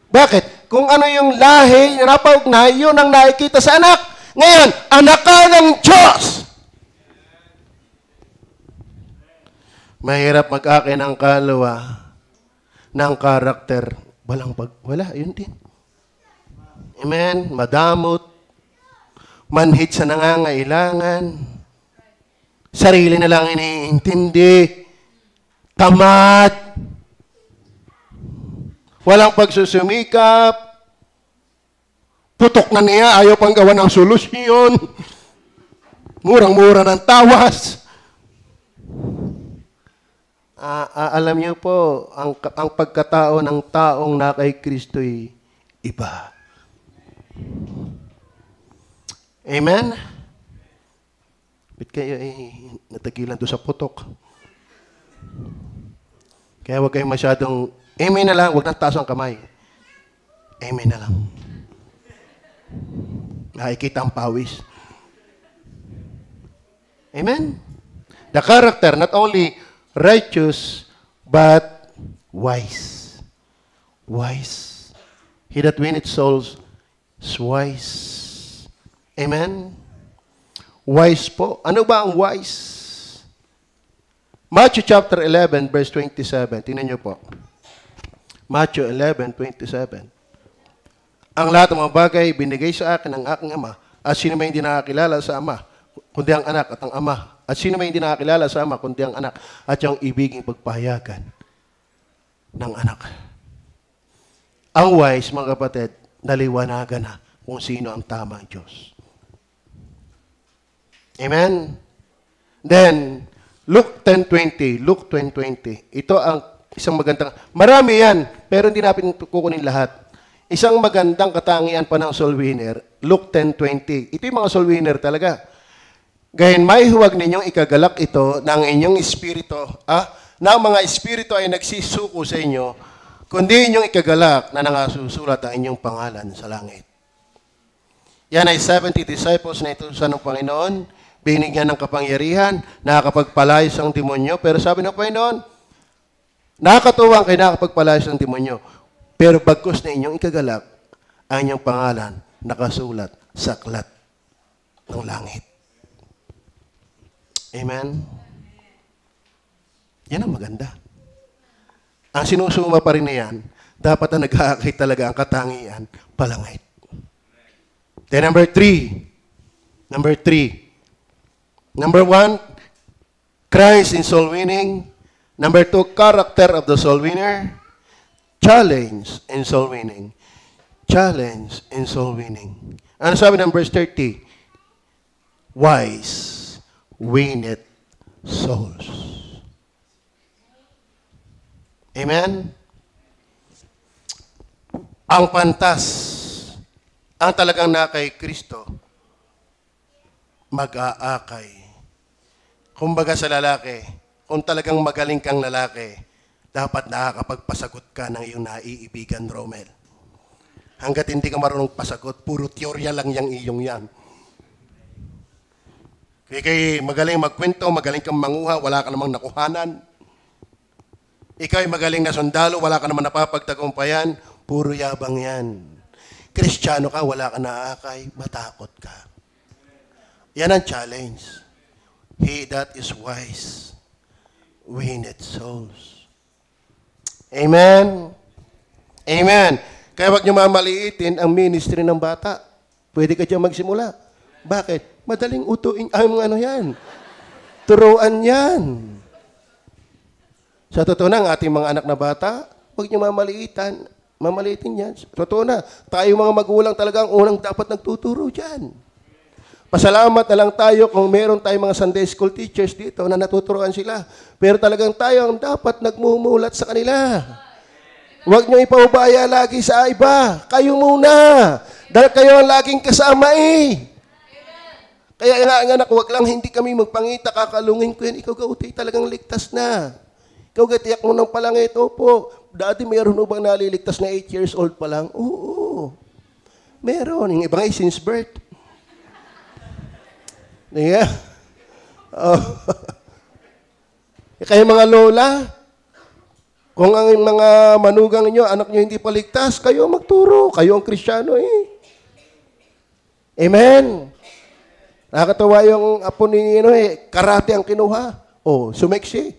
Bakit? Kung ano yung lahi, napaugnay, yun ang nakikita sa anak. Ngayon, anak ka ng Diyos. Mahirap mag-akin ang kaluluwa ng karakter. Wala, yun din. Amen? Madamot. Manhid sa nangangailangan. Sarili na lang iniintindi. Tamad. Walang pagsusumikap. Putok na niya, ayaw pang gawa ng solusyon. Murang-mura ng tawas. Alam niyo po, ang pagkatao ng taong na kay Kristo'y iba. Amen? Ba't kayo natagilan doon sa putok? Kaya huwag kayong masyadong, amen na lang, huwag nang taas ang kamay. Amen na lang. Nakikita ang pawis. Amen? The character, not only righteous, but wise. Wise. He that winneth souls is wise. Amen? Wise po. Ano ba ang wise? Matthew chapter 11, verse 27. Tingnan niyo po. Matthew 11, 27. Ang lahat ng mga bagay binigay sa akin ng aking Ama, at sino may hindi nakakilala sa Ama, kundi ang anak at ang Ama. At sino may hindi nakakilala sa Ama, kundi ang anak at yung ibiging pagpahayagan ng anak. Ang wise, mga kapatid, naliwanagan na kung sino ang tamang Diyos. Amen? Then, Luke 10:20. Luke 10:20. Ito ang isang magandang, marami yan, pero hindi natin kukunin lahat. Isang magandang katangian pa ng soul winner, Luke 10:20. Ito yung mga soul winner talaga. Gayon may huwag ninyong ikagalak ito ng inyong espiritu, na ang mga espiritu ay nagsisuko sa inyo, kundi inyong ikagalak na nangasusulat ang inyong pangalan sa langit. Yan ay 70 disciples na ito sa ng Panginoon, binigyan ng kapangyarihan, nakakapagpalayas ang demonyo, pero sabi ng Panginoon, nakakatuwang kayo nakakapagpalayas ang demonyo, pero bagkus na inyong ikagalak, ang inyong pangalan nakasulat sa aklat ng langit. Amen? Yan ang maganda. Ang sinusuma pa rin na yan, dapat na nag-aakit talaga ang katangian, palangit. Then number 3. Number 1, Christ in soul winning. Number 2, character of the soul winner. Challenge in soul winning. Challenge in soul winning. Ano sabi ng verse 30? Wise winneth souls. Amen? Ang pantas, ang talagang na kay Kristo, mag-aakay. Kumbaga sa lalaki, kung talagang magaling kang lalaki, dapat nakakapagpasagot ka ng iyong naiibigan, Romel. Hanggat hindi ka marunong pasagot, puro teorya lang yang iyong yan. Kaya magaling magkwento, magaling kang manguha, wala ka namang nakuhanan. Ikaw ay magaling na sundalo, wala ka namang napapagtagumpayan, puro yabang yan. Kristiyano ka, wala ka naakay, matakot ka. Yan ang challenge. He that is wise winneth souls. Amen? Amen. Kaya wag niyo mamaliitin ang ministry ng bata. Pwede ka dyan magsimula. Bakit? Madaling utuin. Yan. Turuan yan. Sa totoo na, ang ating mga anak na bata, wag niyo mamaliitan. Mamaliitin yan. Sa totoo na, tayo mga magulang talaga ang unang dapat nagtuturo dyan. Pasalamat na lang tayo kung meron tayong mga Sunday school teachers dito na natuturuan sila. Pero talagang tayo ang dapat nagmumulat sa kanila. Huwag niyo ipaubaya lagi sa iba. Kayo muna. Dahil kayo ang laging kasama eh. Kaya nga anak, huwag lang hindi kami magpangita, kakalungin ko yan. Ikaw gauti, talagang ligtas na. Ikaw gatiyak mo ng palangit. Opo, dati mayroon mo bang naliligtas na 8 years old pa lang? Oo. Meron. Yung ibang ay since birth. Yeah. Oh. Kaya mga lola, kung ang mga manugang niyo, anak niyo hindi paligtas, kayo magturo. Kayo ang Kristiyano eh. Amen. Nakakatawa yung apo ni karate ang kinuha. Sumeksi.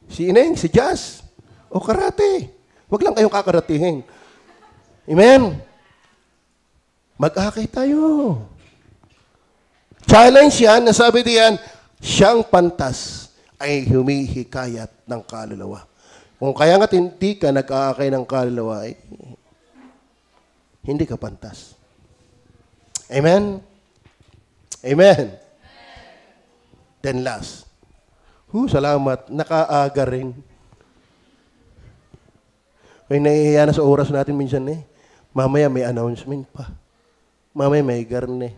Si Ineng, si Jazz. Karate. Huwag lang kayong kakaratihin. Amen. Mag-akay tayo. Challenge yan, nasabi diyan, siyang pantas ay humihikayat ng kaluluwa. Kung kaya nga't hindi ka nag-aakay ng kaluluwa, hindi ka pantas. Amen? Amen. Then last, Salamat. Nakaaga rin. May nahihiya na sa oras natin minsan eh. Mamaya may announcement pa. Mamaya may garne.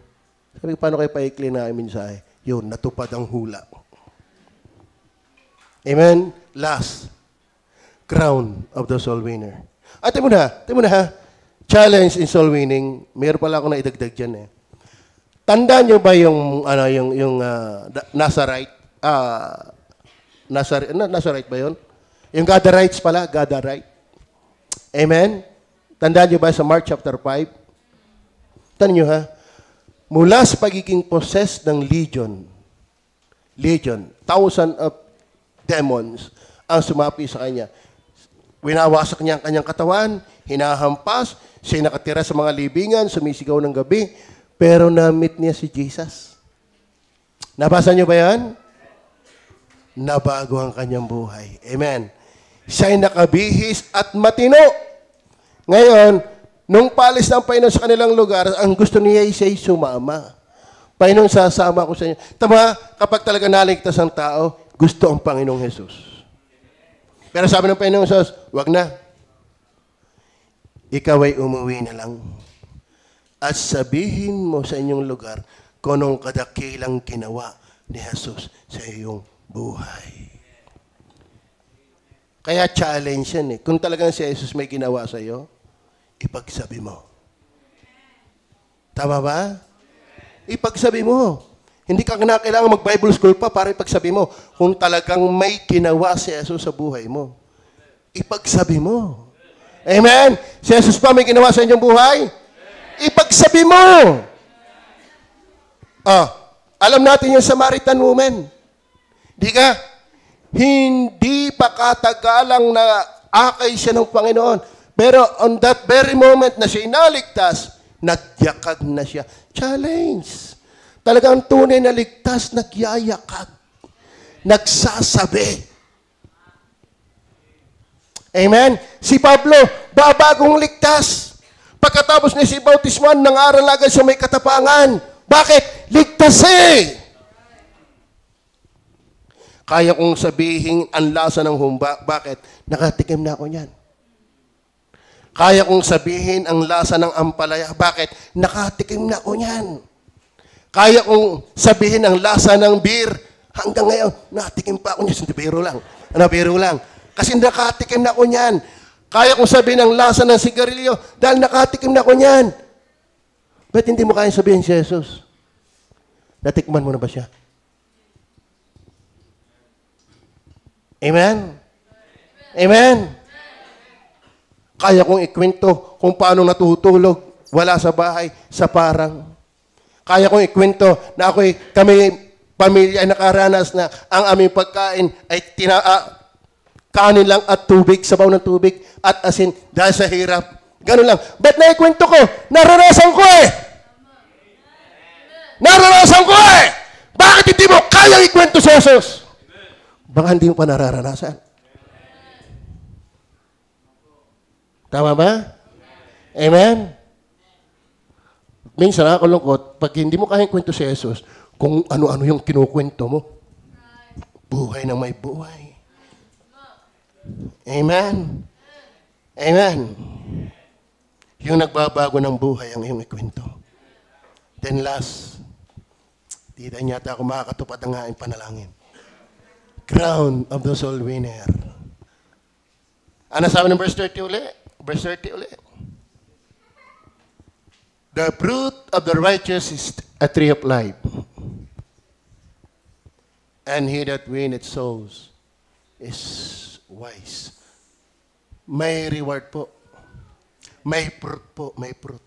Sabi ko, paano kayo paikli na ang mensahe? Yun, natupad ang hula. Amen? Last. Crown of the soul winner. Ate mo na ha. Challenge in soul winning. Mayroon pala ako na idagdag dyan eh. Tandaan nyo ba yung Nazarite? Nazarite ba yun? Yung Gadarites pala, Gadarite. Amen? Tandaan nyo ba sa Mark chapter 5? Tandaan nyo ha? Mula sa pagiging possessed ng legion, thousand of demons ang sumapi sa kanya. Winawasak niya ang kanyang katawan, hinahampas, siya nakatira sa mga libingan, sumisigaw ng gabi, pero na-meet niya si Jesus. Nabasa niyo ba yan? Nabago ang kanyang buhay. Amen. Siya'y nakabihis at matino. Ngayon, nung palis ng Panginoon sa kanilang lugar, ang gusto niya ay sumama. Panginoon, sasama ko sa inyo. Tama, kapag talaga naligtas ang tao, gusto ang Panginoong Jesus. Pero sabi ng Panginoong Jesus, wag na. Ikaw ay umuwi na lang. At sabihin mo sa inyong lugar kung anong kadakilang ginawa ni Jesus sa iyong buhay. Kaya challenge yan eh. Kung talagang si Jesus may ginawa sa iyo, ipagsabi mo. Tama ba? Ipagsabi mo. Hindi ka kailangan mag-Bible school pa para ipagsabi mo. Kung talagang may ginawa si Jesus sa buhay mo, ipagsabi mo. Amen? Si Jesus pa may ginawa sa inyong buhay? Ipagsabi mo. Alam natin yung Samaritan woman. Di ka? Hindi pa katagalang na akay siya ng Panginoon. Pero on that very moment na siya inaligtas, nagyakag na siya. Challenge. Talagang tunay na ligtas, nagyayakag. Nagsasabi. Amen? Si Pablo, babagong ligtas. Pagkatapos ni si bautisman, nangaral agad sa may katapangan. Bakit? Ligtas eh! Kaya kong sabihin ang lasa ng humba. Bakit? Nakatikim na ako niyan. Kaya kong sabihin ang lasa ng ampalaya. Bakit? Nakatikim na ako niyan. Kaya kong sabihin ang lasa ng beer. Hanggang ngayon, nakatikim pa ako niyan. Biro lang. Biro lang. Kasi nakatikim na ako niyan. Kaya kong sabihin ang lasa ng sigarilyo dahil nakatikim na ako niyan. Ba't hindi mo kaya sabihin si Jesus? Natikman mo na ba siya? Amen? Amen? Kaya kong ikwento kung paano natutulog, wala sa bahay, sa parang. Kaya kong ikwento na kami pamilya ay nakaranas na ang aming pagkain ay kanin lang at tubig, sabaw ng tubig at asin dahil sa hirap. Ganun lang. Ba't naikwento ko? Naranasan ko eh! Naranasan ko eh! Bakit hindi mo kayang ikwento sa Jesus? Baka hindi mo pa nararanasan. Tama ba? Amen? Minsan nakakalungkot, pag hindi mo kayang kwento si Jesus, kung ano-ano yung kinukwento mo, buhay na may buhay. Amen? Amen? Yung nagbabago ng buhay ang iyong ikwento. Then last, di na yata ako makakatupad ang aking panalangin. Crown of the soul winner. Ano sabi ng verse 30 ulit? Verse 30 ulit. The fruit of the righteous is a tree of life. And he that winneth souls is wise. May reward po. May fruit po. May fruit.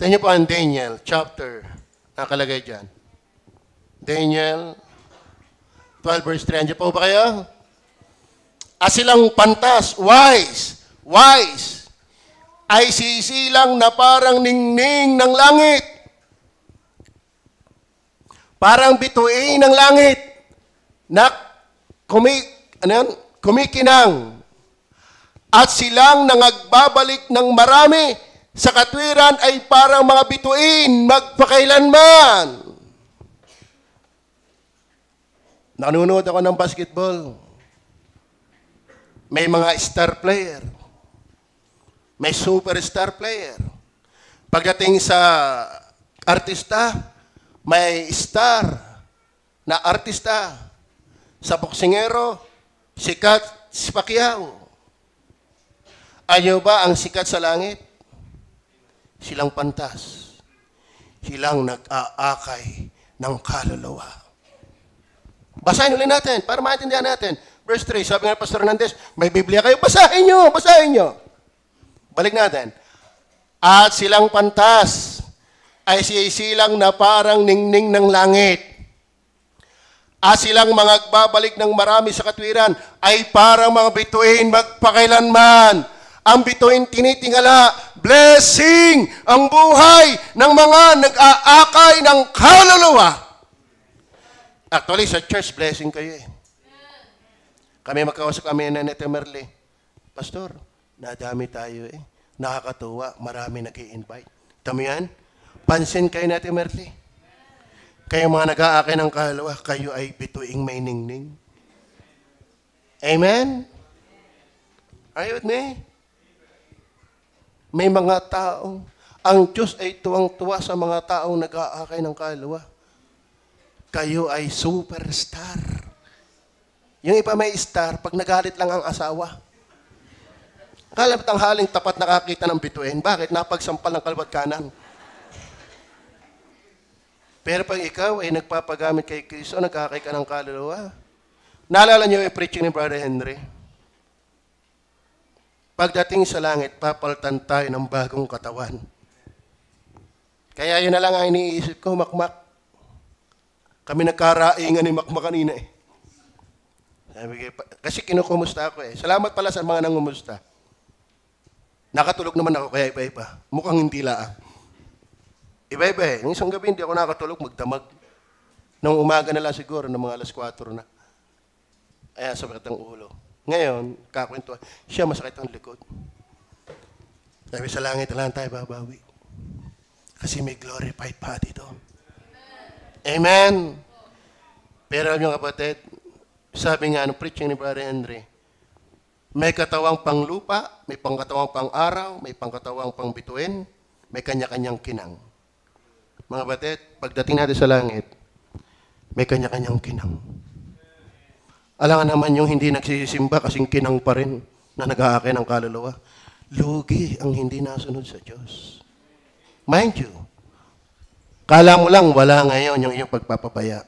Tingnan niyo po ang Daniel chapter. Nakalagay dyan. Daniel 12 verse 3. Andiyan po ba kayo? Silang pantas, wise, ay sisilang na parang ningning ng langit. Parang bituin ng langit na kumikinang. At silang nangagbabalik ng marami sa katwiran ay parang mga bituin magpakailanman. Nanonood ako ng basketball. May mga star player. May superstar player. Pagdating sa artista, may star na artista. Sa boksingero, sikat si Pacquiao. Ayaw ba ang sikat sa langit? Silang pantas. Silang nag-aakay ng kaluluwa. Basahin ulit natin para maintindihan natin. Verse 3, sabi nga Pastor Hernandez, may Biblia kayo, basahin nyo, basahin nyo. Balik natin. At silang pantas ay silang na parang ningning ng langit. At silang mga babalik ng marami sa katwiran ay parang mga bituin magpakailanman. Ang bituin tinitingala, blessing ang buhay ng mga nag-aakay ng kaluluwa. Actually, sa church, blessing kayo eh. Kami magkausap kami na Nete Merle. Pastor, nadami tayo eh. Nakakatuwa, marami nag-i-invite. Tama yan? Pansin kayo Nete Merle. Kayo mga nag-aakay ng kaluluwa, kayo ay bituing may ningning. Amen? Are you with me? May mga taong, ang Diyos ay tuwang-tuwa sa mga taong nag-aakay ng kaluluwa. Kayo ay superstar. Yung iba may star, pag nagalit lang ang asawa. Akala ba't ang haling tapat nakakita ng bituin? Bakit? Napagsampal ng kalawat kanan. Pero pag ikaw ay nagpapagamit kay Kristo, nagkakay ka ng kaluluwa. Naalala niyo yung preaching ni Brother Henry? Pagdating sa langit, papalitan tayo ng bagong katawan. Kaya yun na lang ang iniisip ko, Makmak. Kami nagkaraingan ni Makmak kanina eh. Kasi kinukumusta ako eh. Salamat pala sa mga nangumusta. Nakatulog naman ako kaya iba-iba. Mukhang hindi laang. Iba-iba eh. Yung isang gabi hindi ako nakatulog, magdamag. Nung umaga na lang siguro, ng mga alas 4 na. Ayan, sakit ang ulo. Ngayon, kakwentuhan, siya masakit ang likod. Sabi sa langit na lang tayo babawi. Kasi may glorified body doon. Amen. Pero alam nyo kapatid, sabi nga ng preaching ni Brother Henry, may katawang panglupa, may pangkatawang pang-araw, may pangkatawang pang-bituin, may kanya-kanyang kinang. Mga batid, pagdating natin sa langit, may kanya-kanyang kinang. Alangan naman yung hindi nagsisimba kasing kinang pa rin na nag-aakay ng kaluluwa. Lugi ang hindi nasunod sa Diyos. Mind you, kala mo lang wala ngayon yung iyong pagpapabaya.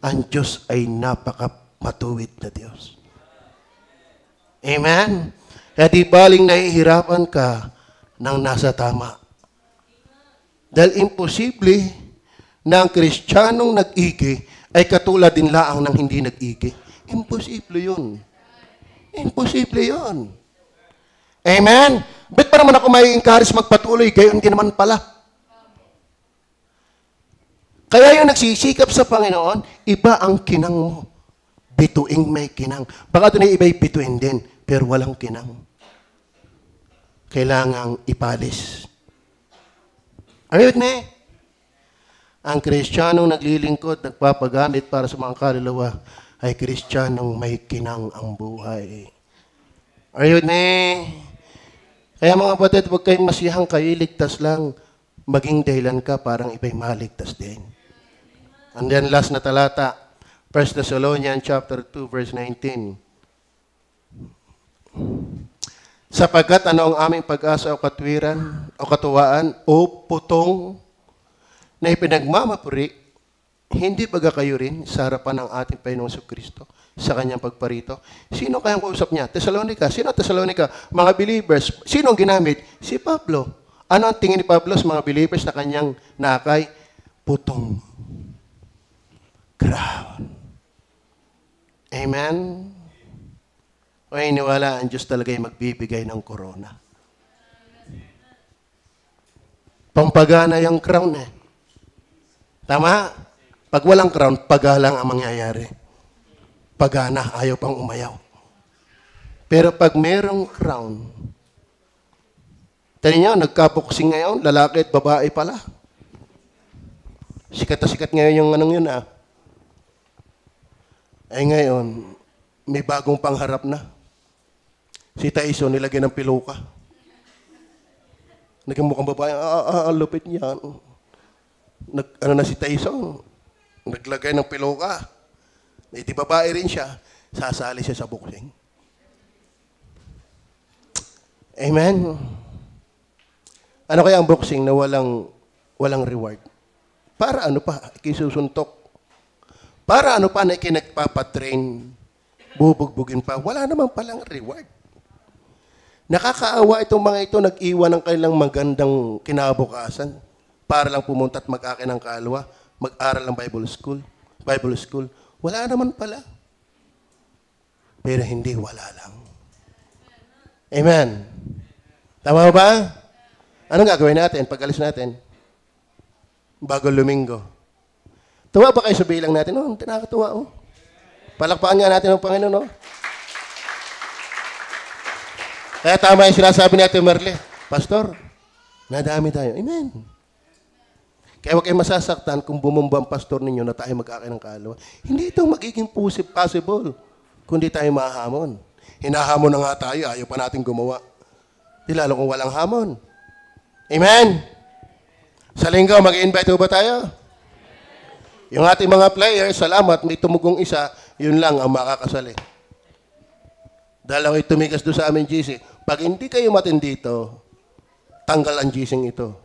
Ang Diyos ay napaka-matuwid na Diyos. Amen? Kaya di baling nahihirapan ka ng nasa tama. Dahil imposible na ang Kristiyanong nag-iki ay katulad din laang ng hindi nag-iki. Imposible yun. Imposible yun. Amen? Ba't pa naman ako may encourage magpatuloy? Kayo hindi naman pala. Kaya yung nagsisikap sa Panginoon, iba ang kinang mo. Bituing may kinang. Baka doon ay iba'y bituin din, pero walang kinang. Kailangang ipalis. Are you with me? Ang Kristiyanong naglilingkod, nagpapagamit para sa mga kaluluwa, ay Kristiyanong may kinang ang buhay. Are you with me? Kaya mga kapatid, huwag kayong masihang kayo, ligtas lang. Maging dahilan ka, parang iba'y maligtas din. And then last na talata, 1 Thessalonians chapter 2, verse 19. Sapagkat ano ang aming pag-asa o katwiran, o katuwaan, o putong na ipinagmamapuri, hindi baga kayo rin sa harapan ng ating Panginoong Jesucristo sa kanyang pagparito. Sino kayang kausap niya? Thessalonica. Sino Thessalonica? Mga believers. Sino ang ginamit? Si Pablo. Ano ang tingin ni Pablo sa mga believers na kanyang nakay? Putong crown. Amen? O iniwala ang Diyos talaga ay magbibigay ng corona. Pampagana yung crown eh. Tama? Pag walang crown, pagalang ang mangyayari. Pagana, ayaw pang umayaw. Pero pag merong crown, tayo niyo, nagkaboksing ngayon, lalaki at babae pala. Sikat na sikat ngayon yung anong yun ah. Ay ngayon, may bagong pangharap na. Si Tyson, nilagyan ng piluka. Naging mukhang babae, ang lupit niya. Ano na si Tyson? Naglagay ng piluka. Di babae rin siya. Sasali siya sa boxing. Amen. Ano kaya ang boxing na walang reward? Para ano pa? Ikisusuntok. Para ano pa na ikinagpapatrain? Bubugbugin pa. Wala naman palang reward. Nakakaawa itong mga ito nag-iwan ng kailang magandang kinabukasan para lang pumunta at mag-akin ng kalwa, mag-aral ng Bible school. Wala naman pala. Pero hindi, wala lang. Amen. Tama ba? Anong gagawin natin pag alis natin? Bago Luminggo. Tuwa ba kayo sa bilang natin? Oh, nakakatuwa, oh. Palakpakan nga natin ang Panginoon, oh. Kaya tama yung sinasabi natin, Merle. Pastor, nadami tayo. Amen. Kaya huwag kayong masasaktan kung bumumba ang pastor ninyo na tayo mag-akin ng kalwa. Hindi ito magiging possible kundi tayo mahamon. Hinahamon na nga tayo, ayaw pa natin gumawa. Di lalo kung walang hamon. Amen. Sa linggo, mag-invite ba tayo? Yung ating mga players, salamat, may tumugong isa, yun lang ang makakasali. Dahil ako'y tumigas doon sa aming GC. Pag hindi kayo matin dito, tanggal ang GC ito.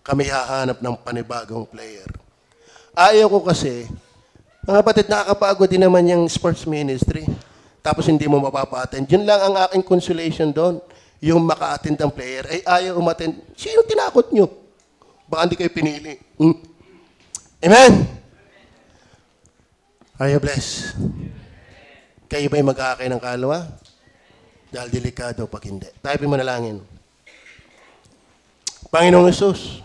Kami hahanap ng panibagong player. Ayaw ko kasi, mga kapatid, nakakapagod din naman yung sports ministry. Tapos hindi mo mapapa-attend. Yun lang ang aking consolation doon. Yung maka-attend ang player, ay ayaw umattend. Sino tinakot nyo? Baka hindi kayo pinili. Amen? Are you blessed? Kayo ba'y mag-aakay ng kalwa? Dahil delikado pag hindi. Tayo manalangin. Panginoong Hesus,